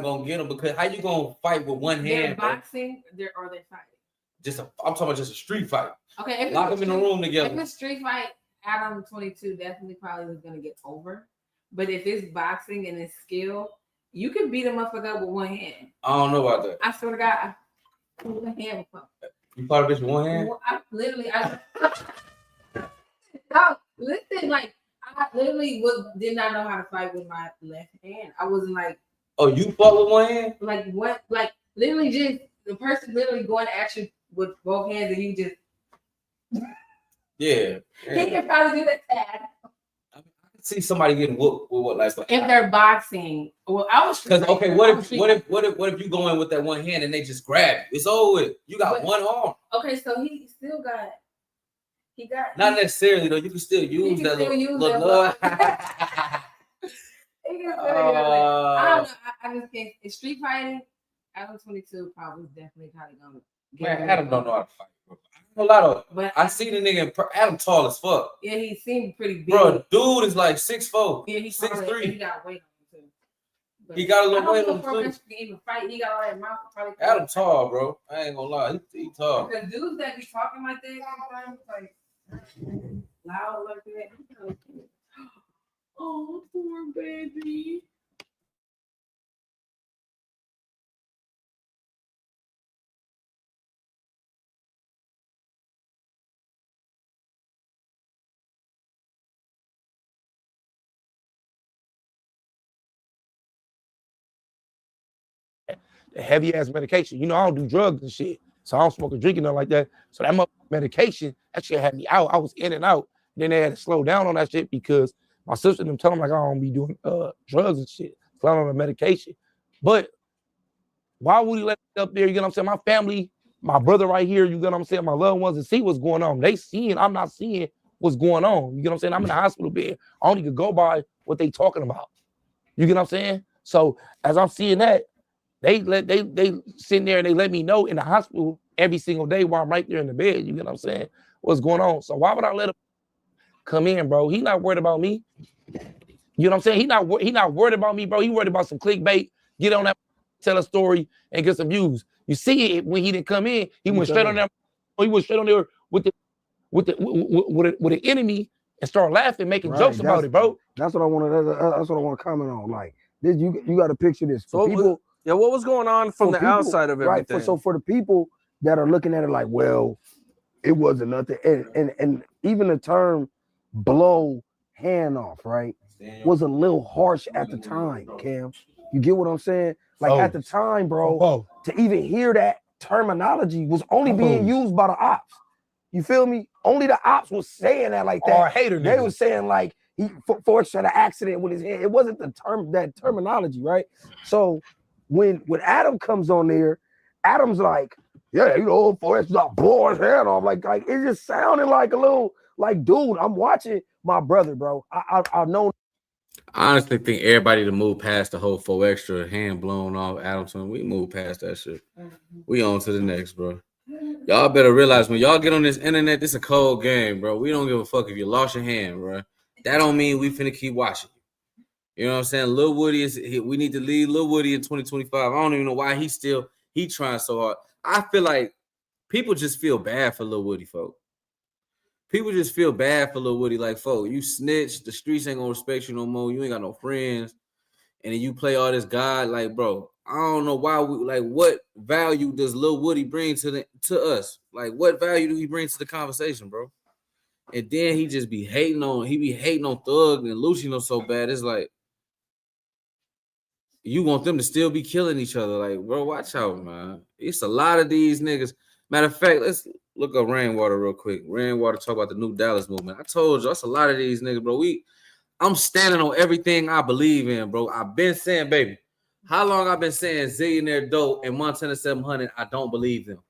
gonna get him because how you gonna fight with one
They're
hand? Bro?
boxing. Are they fighting?
I'm talking about just a street fight.
Okay,
Lock them in the room together.
If it's street fight, Adam 22 definitely probably is gonna get over. But if it's boxing and it's skill, you can beat a motherfucker up with one hand.
I don't know about that.
I swear to God, one hand.
You fought a bitch with one hand?
I no, listen, like I literally did not know how to fight with my left hand. I wasn't like.
Oh, you fought with one hand?
Like what? Like literally just the person literally going at you with both hands and you just.
Yeah.
He can probably do that.
I can see somebody getting whooped with what, like
if they're boxing. Well, I was
because okay, what if you go in with that one hand and they just grab you? It's over with. You got one arm.
Okay, so he still got. He got.
Not necessarily though. You can still use that little.
I don't know. I just can't. It's street fighting. Adam 22 probably definitely gonna.
Man, Adam don't know how to fight. Bro. I know a lot of. But I see the nigga. Adam tall as fuck.
Yeah, he seemed pretty big.
Bro, dude is like 6'4".
Yeah, he's
6'3".
He got weight on him too. But
he got a little weight on him too.
Even fight, he got all that mouth.
Adam tall, bro. I ain't gonna lie, he tall.
Because dudes that be talking like that sometimes, like loud like that. Oh, poor baby.
Heavy ass medication. You know, I don't do drugs and shit. So I don't smoke or drink nothing like that. So that medication, that shit had me out. I was in and out. Then they had to slow down on that shit because my sister them tell them like I don't be doing drugs and shit. So I'm on the medication. But why would he let me up there? You get what I'm saying? My family, my brother right here, you get what I'm saying? My loved ones and see what's going on. They seeing, I'm not seeing what's going on. You get what I'm saying? I'm in the hospital bed. I only could go by what they talking about. You get what I'm saying? So as I'm seeing that, they sitting there and they let me know in the hospital every single day while I'm right there in the bed. You get what I'm saying? What's going on? So why would I let him come in, bro? He not worried about me. You know what I'm saying? He not worried about me, bro. He worried about some clickbait. Get on that, tell a story and get some views. You see it when he didn't come in. He went straight on there. He went straight on there with the enemy and start laughing, making jokes about it, bro.
That's what I want to comment on. Like this, you got to picture this for people.
Yeah, what was going on from the outside of everything?
Right. So for the people that are looking at it like, well, it wasn't nothing, and even the term blow hand off, right, was a little harsh at the time, Cam. You get what I'm saying? Like at the time, bro, to even hear that terminology was only being used by the ops. You feel me? Only the ops was saying that like that.
Or hater
they was saying like he forced an accident with his head. It wasn't that terminology, right? So when Adam comes on there, Adam's like, yeah, you know, Forrest not blow his hand off. Like it just sounded like a little like, dude, I'm watching my brother, bro. I know.
I honestly think everybody to move past the whole 4 extra hand blown off Adamson. We move past that shit. We on to the next, bro. Y'all better realize when y'all get on this internet, this is a cold game, bro. We don't give a fuck if you lost your hand, bro. That don't mean we finna keep watching. You know what I'm saying? Lil Woody we need to leave Lil Woody in 2025. I don't even know why he trying so hard. I feel like people just feel bad for Lil Woody, folk. People just feel bad for Lil Woody, like, folk, you snitch, the streets ain't gonna respect you no more. You ain't got no friends, and then you play all this God, like, bro. I don't know why what value does Lil Woody bring to us? Like, what value do he bring to the conversation, bro? And then he just be hating on Thug and Luciano so bad. It's like you want them to still be killing each other. Like, bro, watch out, man. It's a lot of these niggas. Matter of fact, let's look up Rainwater real quick. Rainwater talk about the new Dallas movement. I told you, that's a lot of these niggas, bro. I'm standing on everything I believe in, bro. I've been saying, baby, how long I've been saying Zillionaire Dope and Montana 700, I don't believe them.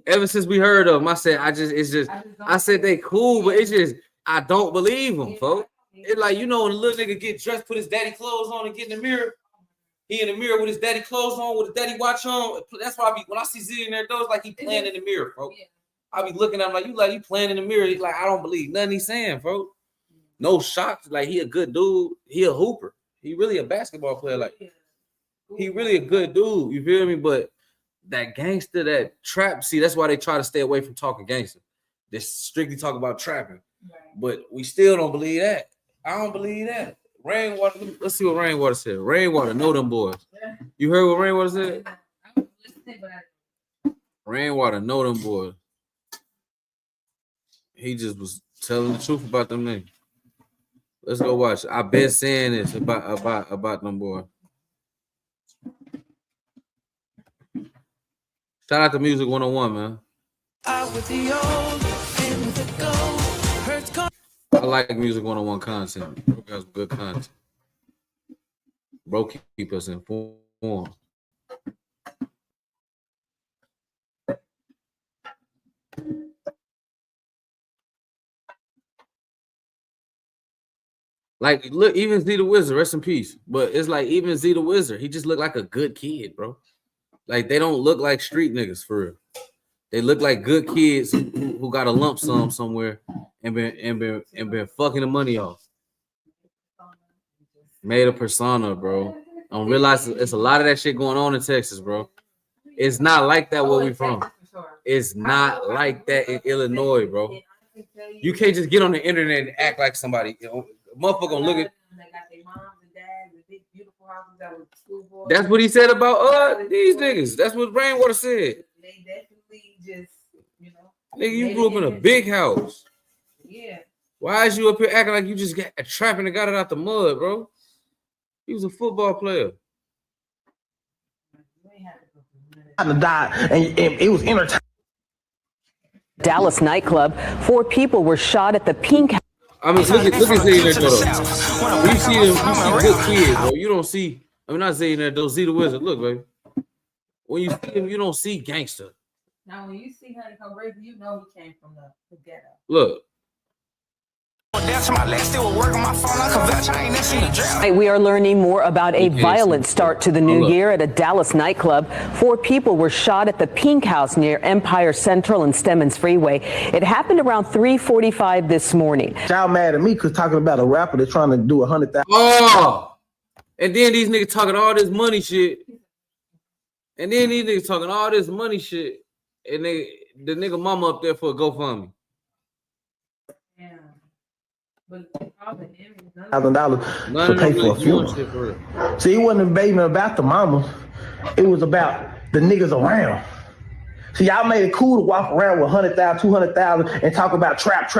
Ever since we heard of them, I said they cool, but it's just, I don't believe them, folks. It's like, you know, when a little nigga get dressed, put his daddy clothes on and get in the mirror. He in the mirror with his daddy clothes on, with his daddy watch on. That's why when I see Zillionaire Dope, it's like he playing in the mirror, folks. I be looking at him like you playing in the mirror. Like, I don't believe nothing he's saying, folks. No shock. Like, he a good dude. He a hooper. He really a basketball player. Like, he really a good dude. You feel me? But that gangster, that trap, see, that's why they try to stay away from talking gangster. They strictly talk about trapping. Right. But we still don't believe that. I don't believe that. Rainwater, let's see what Rainwater said. Rainwater, know them boys. You heard what Rainwater said? Rainwater, know them boys. He just was telling the truth about them niggas. Let's go watch. I've been saying this about them boys. Shout out to Music 101, man. I like Music 101 content. Bro got some good content. Bro keep us informed. Like, look, even Z the Wizard, rest in peace. But it's like, even Z the Wizard, he just looked like a good kid, bro. Like, they don't look like street niggas for real. They look like good kids who got a lump sum somewhere and been fucking the money off. Made a persona, bro. I don't realize it's a lot of that shit going on in Texas, bro. It's not like that where we from. It's not like that in Illinois, bro. You can't just get on the internet and act like somebody. You know, motherfucker gonna look at. That's what he said about these niggas. That's what Rainwater said.
They definitely just, you know.
Nigga, you grew up in a big house.
Yeah.
Why is you up here acting like you just got trapping and got it out the mud, bro? He was a football player.
Die, and it was entertaining.
Dallas nightclub. 4 people were shot at the Pink House.
I mean, look at Zillionaire Dope. You see good kids, bro. You don't see. I mean, not Zillionaire Dope. Z the Wizard. Look, baby. When you see him, you don't see gangster.
Now, when you see Honeycomb Brazy, you know he came from the ghetto.
Look.
We are learning more about a violent start to the new year at a Dallas nightclub. 4 people were shot at the Pink House near Empire Central and Stemmons Freeway. It happened around 3:45 this morning.
Y'all mad at me because talking about a rapper that's trying to do 100,000.
Oh, and then these niggas talking all this money shit. And then these niggas talking all this money shit. And the nigga mama up there for a GoFundMe.
Yeah. But
$1,000 to pay for a funeral. See, it wasn't even about the mama. It was about the niggas around. See, y'all made it cool to walk around with 100,000, 200,000 and talk about trap,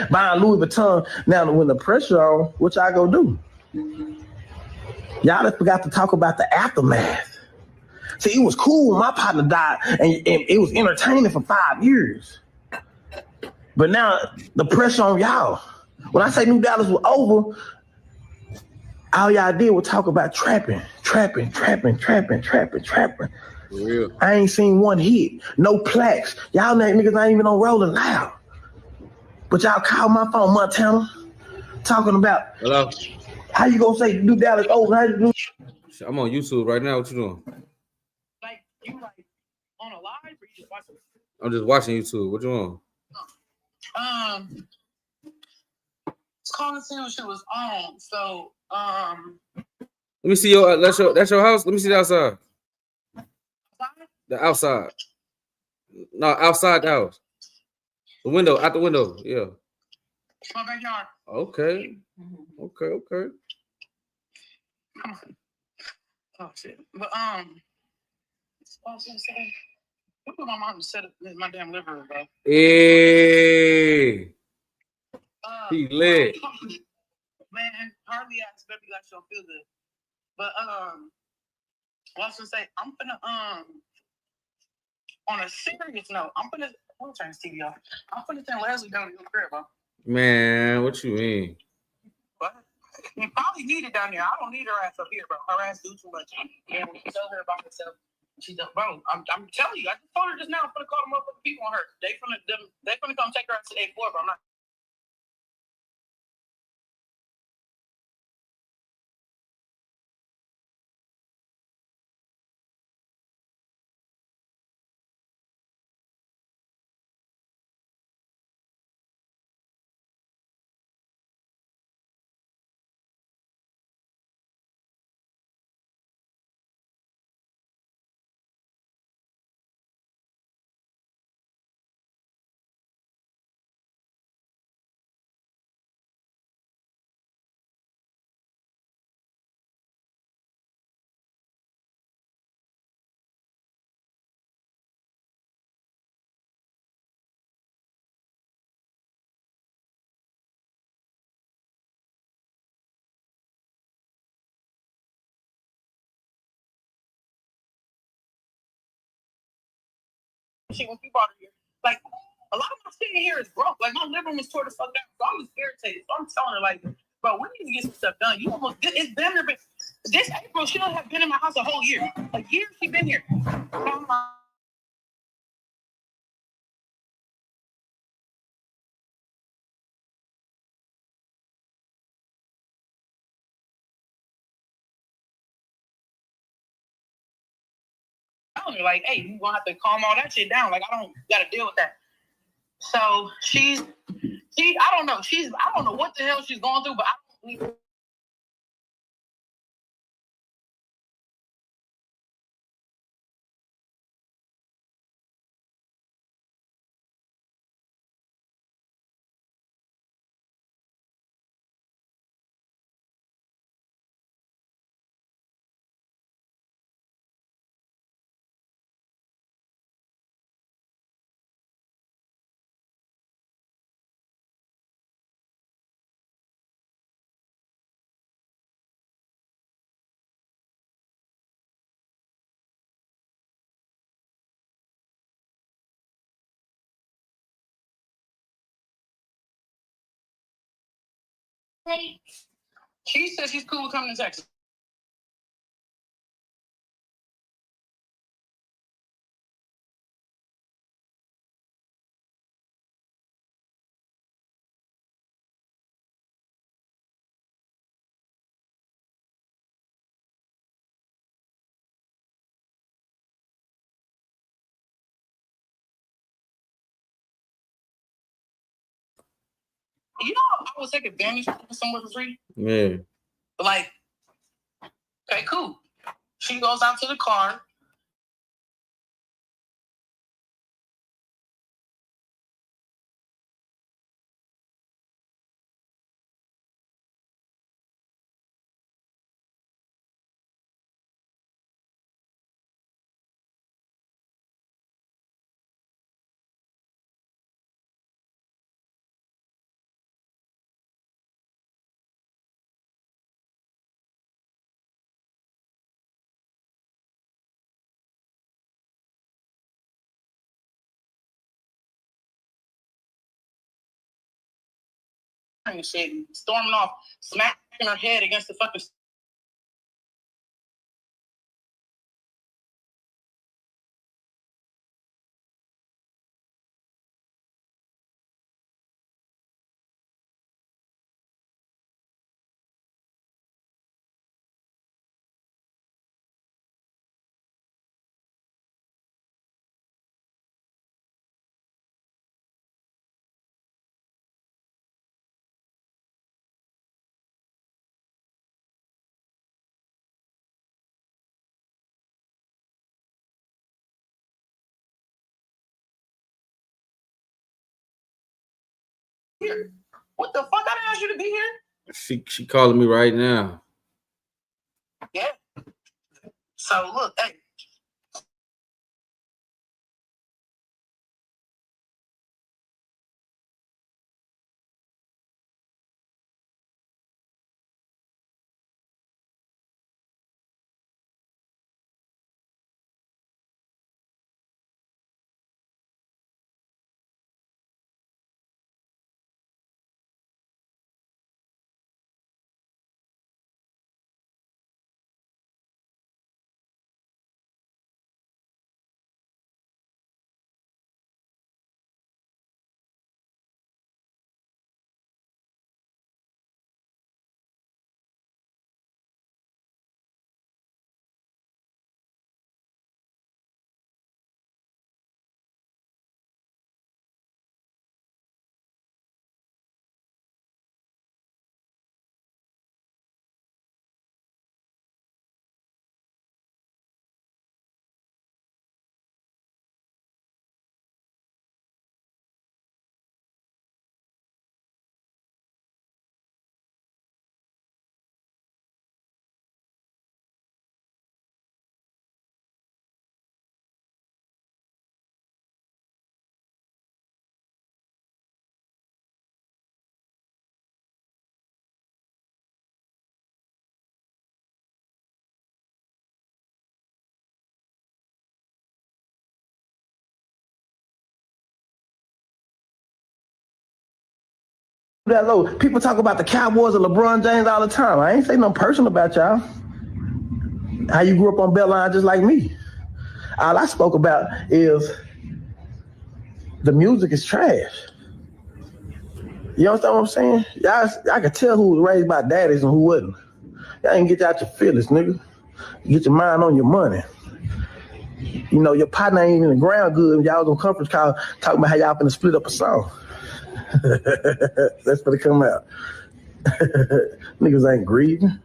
buying Louis Vuitton. Now, when the pressure on, what y'all gonna do? Y'all just forgot to talk about the aftermath. See, it was cool when my partner died, and it was entertaining for 5 years. But now the pressure on y'all. When I say New Dallas was over, all y'all did was talk about trapping.
Real.
I ain't seen one hit, no plaques. Y'all niggas ain't even on Rolling Loud. But y'all called my phone, Montana, talking about.
Hello.
How you gonna say New Dallas over?
I'm on YouTube right now. What you doing?
You like on a live or you just watching?
I'm just watching YouTube. What you want?
Calling saying she was on. So
Let me see your. That's your house. Let me see the outside. The outside. No, outside the house. The window. Out the window. Yeah.
my backyard.
Okay. Okay.
Oh shit. But I was gonna say, look what my mom set up in my damn living room, bro.
Hey. He lit.
Man, hardly asked baby like she'll feel good. But I was gonna say, I'm gonna on a serious note, I'm gonna turn this TV off. I'm gonna send Leslie down to your crib, bro.
Man, what you mean?
What? You probably need it down there. I don't need her ass up here, bro. Her ass do too much. And when you tell her about herself, she does, bro. I'm telling you, I just told her just now. I'm gonna call the motherfucking people on her. They gonna come take her out to the A4, bro. I'm not. Shit, when people out here, like a lot of my shit in here is broke. Like my living room is tore the fuck down, so I'm just irritated. So I'm telling her, like, bro, we need to get some stuff done. You almost it's been there, but this April she'll have been in my house a whole year. A year she been here. Like, hey, you gonna have to calm all that shit down. Like, I don't gotta deal with that. So I don't know. I don't know what the hell she's going through, but I don't need. She said she's cool with coming to Texas. You know, I would take advantage of someone for free.
Yeah.
Like, okay, cool. She goes out to the car. And shit, storming off, smacking her head against the fucking. here. What the fuck? I didn't ask you to be here.
She calling me right now.
Yeah. So look, hey.
That low. People talk about the Cowboys and LeBron James all the time. I ain't say nothing personal about y'all. How you grew up on Belline just like me. All I spoke about is the music is trash. You understand what I'm saying? Y'all, I could tell who was raised by daddies and who wasn't. Y'all ain't get out your feelings, nigga. Get your mind on your money. You know, your partner ain't in the ground good, and y'all was on conference call talking about how y'all finna split up a song. That's gonna come out. Niggas ain't grieving.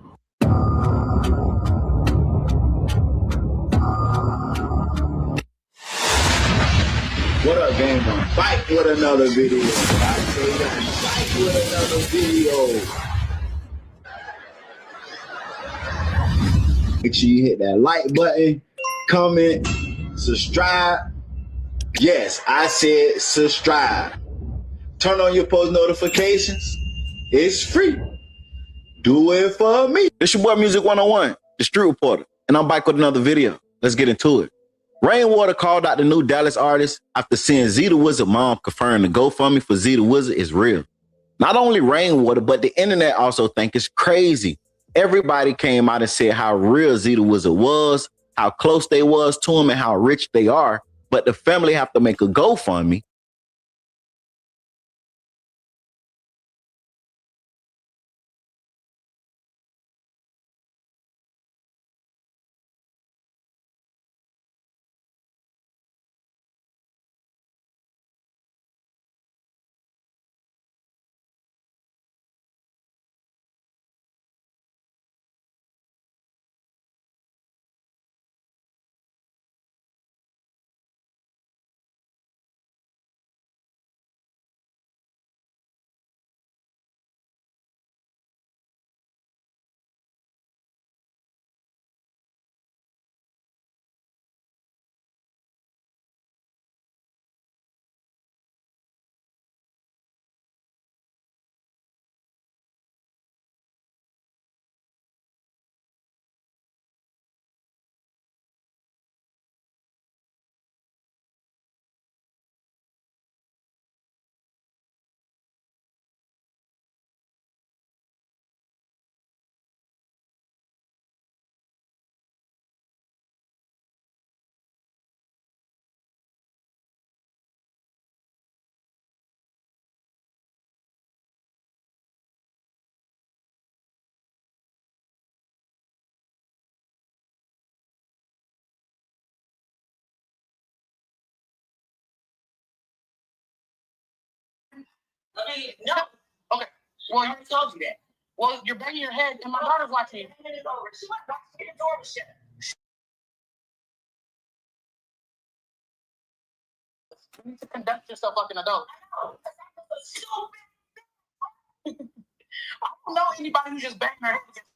What up, gang? I'm back with another video. I say I'm back with another video. Make sure you hit that like button, comment, subscribe. Yes, I said subscribe. Turn on your post notifications. It's free. Do it for me. It's your boy Music 101, the Street Reporter, and I'm back with another video. Let's get into it. Rainwater called out the new Dallas artist after seeing Z the Wizard mom confirming the GoFundMe for Z the Wizard is real. Not only Rainwater, but the internet also think it's crazy. Everybody came out and said how real Z the Wizard was, how close they was to him, and how rich they are. But the family have to make a GoFundMe.
I mean, no. Okay. Well, I already told you that. Well, you're banging your head, and my daughter's watching you. She went back to the door and shit. You need to conduct yourself like an adult. I know. don't know anybody who just banged her head against.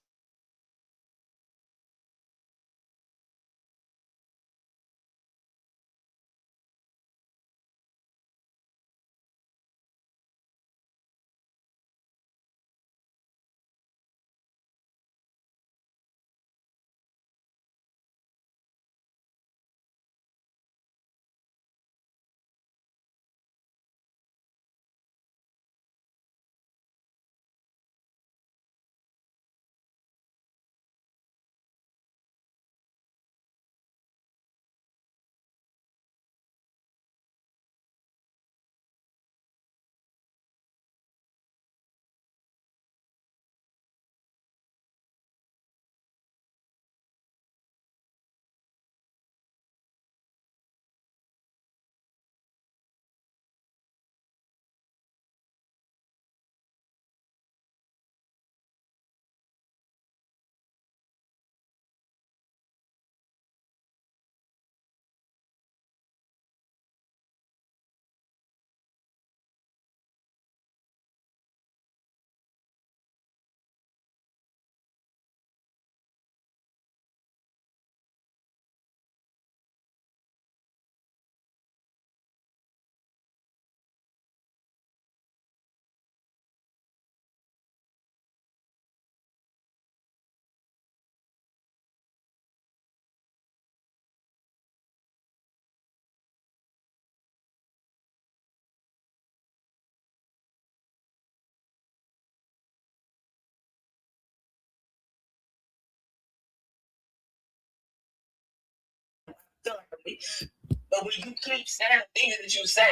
But when you keep saying things that you say,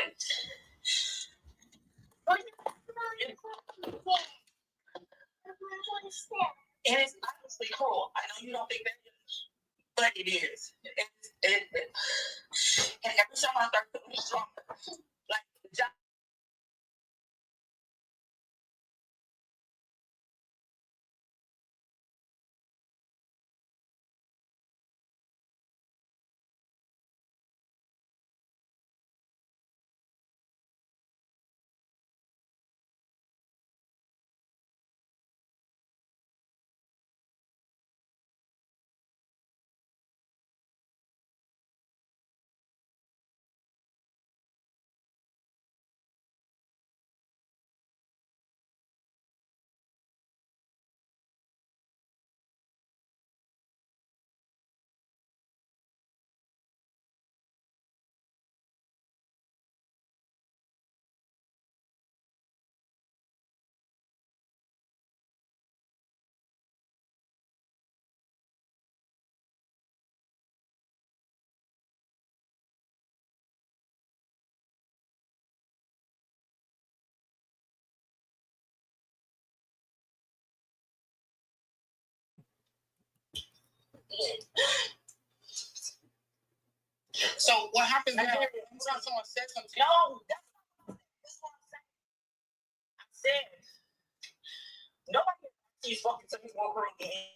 and it's obviously cruel. I know you don't think that, but it is. And every time I start feeling stronger, like the job. So what happens now? Anytime someone says something, no, that's what I'm saying. I said nobody is fucking to me over again.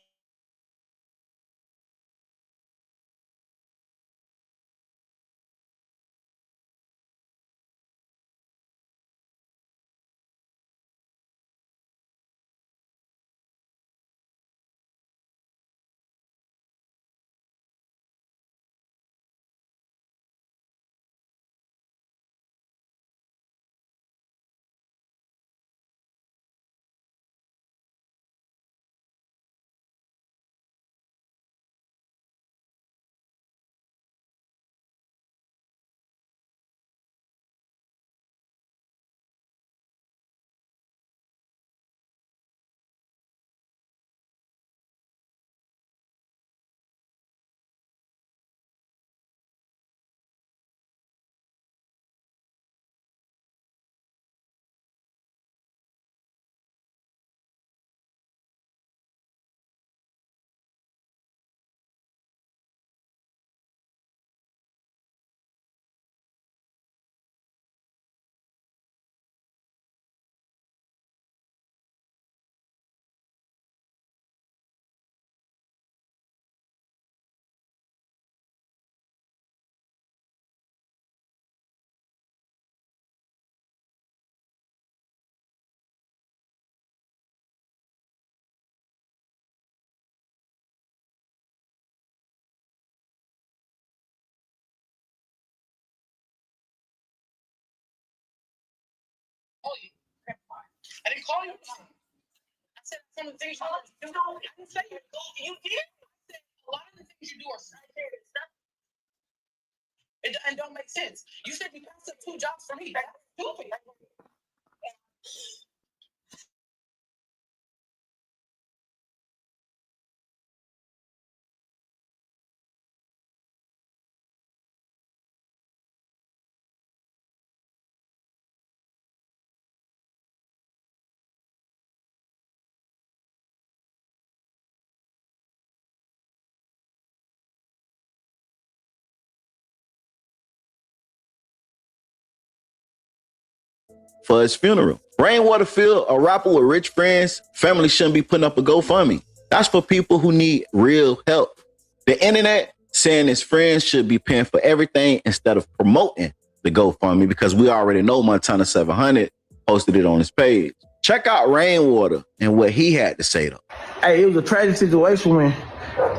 call you. I said some of the things you know. I didn't say it. You did. I said a lot of the things you do are secondary stuff. It don't make sense. You said you passed up 2 jobs for me. That's stupid.
For his funeral. Rainwater Field, a rapper with rich friends, family shouldn't be putting up a GoFundMe. That's for people who need real help. The internet saying his friends should be paying for everything instead of promoting the GoFundMe because we already know Montana 700 posted it on his page. Check out Rainwater and what he had to say though.
Hey, it was a tragic situation when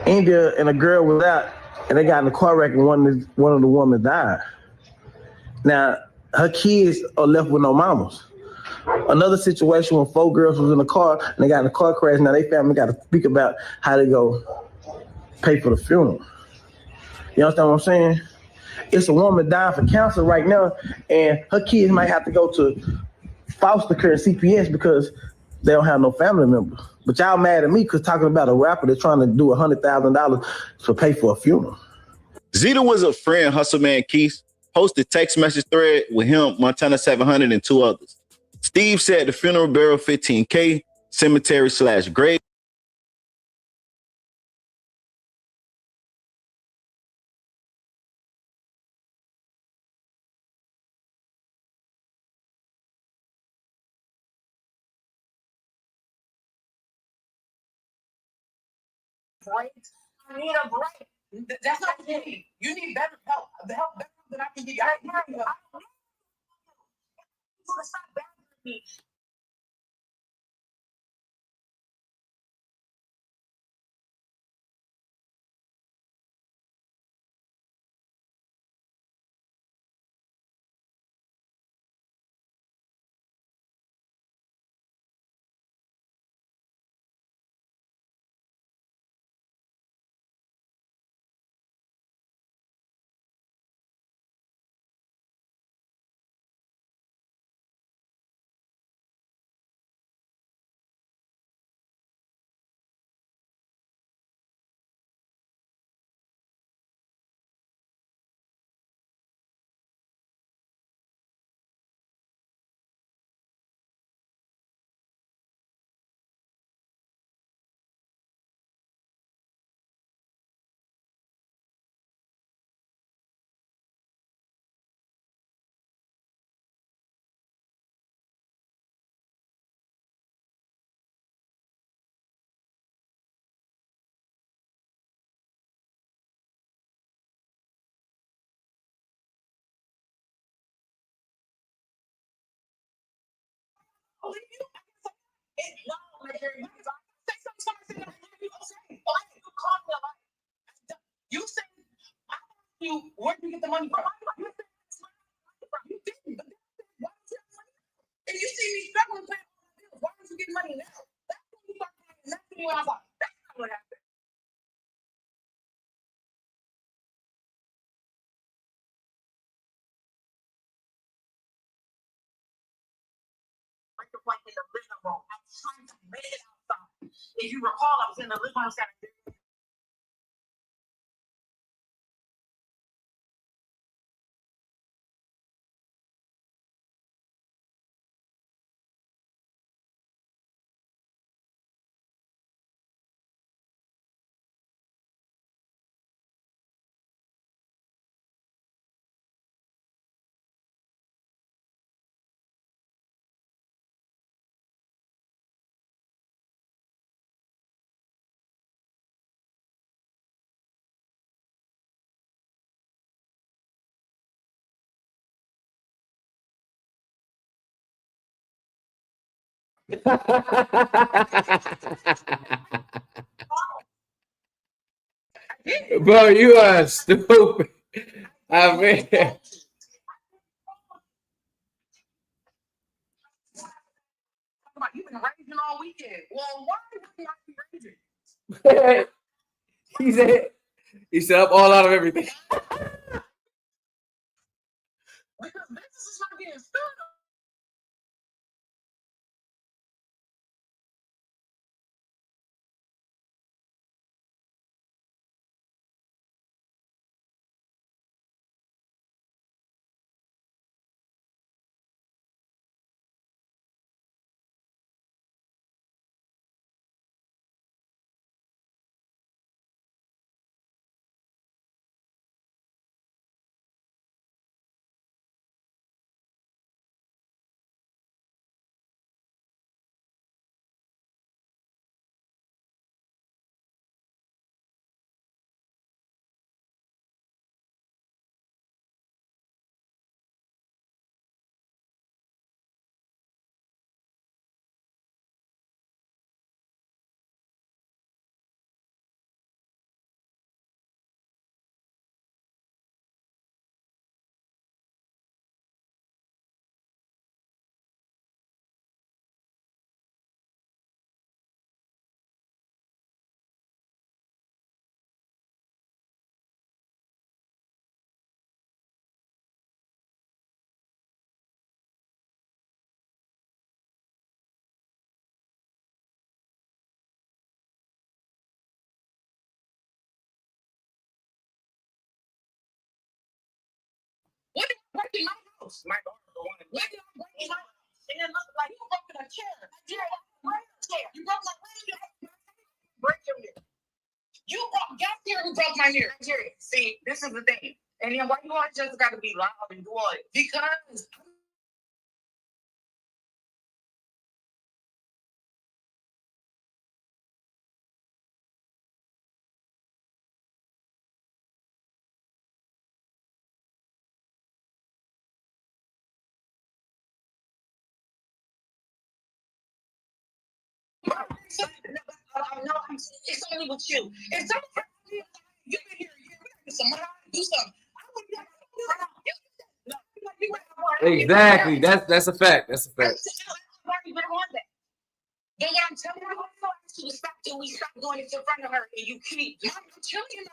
India and a girl was out and they got in a car wreck and one of the women died. Now, her kids are left with no mamas. Another situation when 4 girls was in the car and they got in a car crash. Now they family got to speak about how they go pay for the funeral. You understand what I'm saying? It's a woman dying for cancer right now and her kids might have to go to foster care and CPS because they don't have no family members. But y'all mad at me because talking about a rapper that's trying to do $100,000 to pay for a funeral.
Zeta was a friend, Hustleman Keith, posted text message thread with him, Montana 700, and 2 others. Steve said the funeral burial $15K, cemetery/grave.
Break. I need a break. That's not me. You need better help. The help better than I can get. I need help. Stop bothering me. You said I asked you where do you get the money from? You didn't. If you see me struggling paying all my bills, why aren't you getting money now? That's when you start paying. That's when you I was like, that's not what happened. Like in the living room. I was trying to make it outside. If you recall, I was in the living room.
Bro, you are stupid. I mean,
all weekend. Well, why would you not be raging?
he said I'm all out of everything.
Because business is not getting stood up. What did I break in my house? My daughter, the one. What did I break in my house? And it looked like you broke in a chair. You broke my break your mirror. You broke, guess here who broke my mirror. See, this is the thing. And then why you always just got to be loud and do all it? Because no, it's only with you. If someone you can hear you do something. I would
Exactly. That's a fact. That's a fact.
I've already been on that. Then I'm telling you, I want you to stop till we stop doing it in front of her, and you keep. I'm telling you.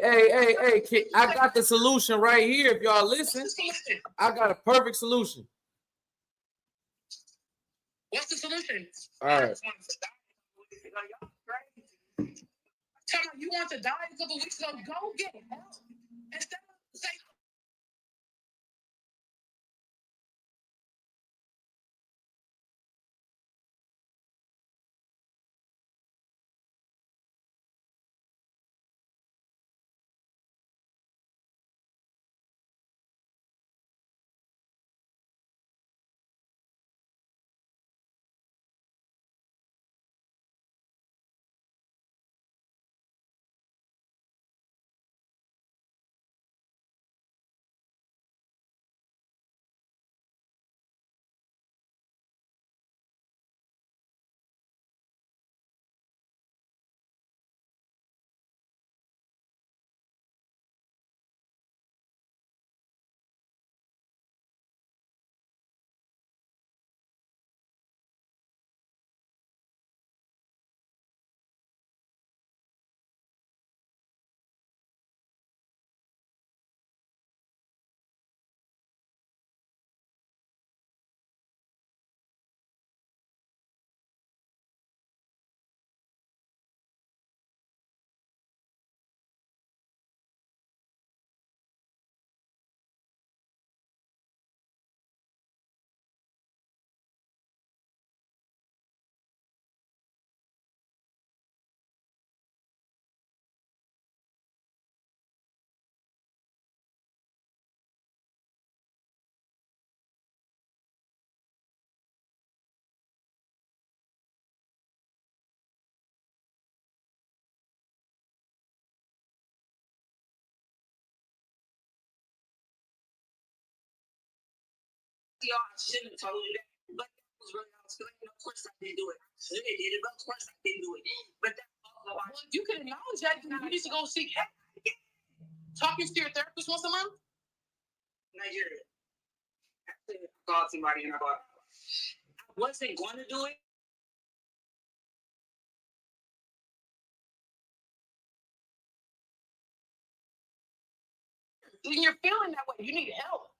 Hey, I got the solution right here. If y'all listen, I got a perfect solution.
What's the solution?
All right.
Tell me you want to die a couple weeks ago, go get help. Instead of saying, y'all, I shouldn't have told you that. But that was really I was feeling. Of course I didn't do it. I should have did it, but of course I didn't do it. But that's all. Well, if you can acknowledge that, then you need to go seek help. Talking to your therapist once a month? Nigeria. Actually, I called somebody and I wasn't going to do it. Then you're feeling that way. You need help.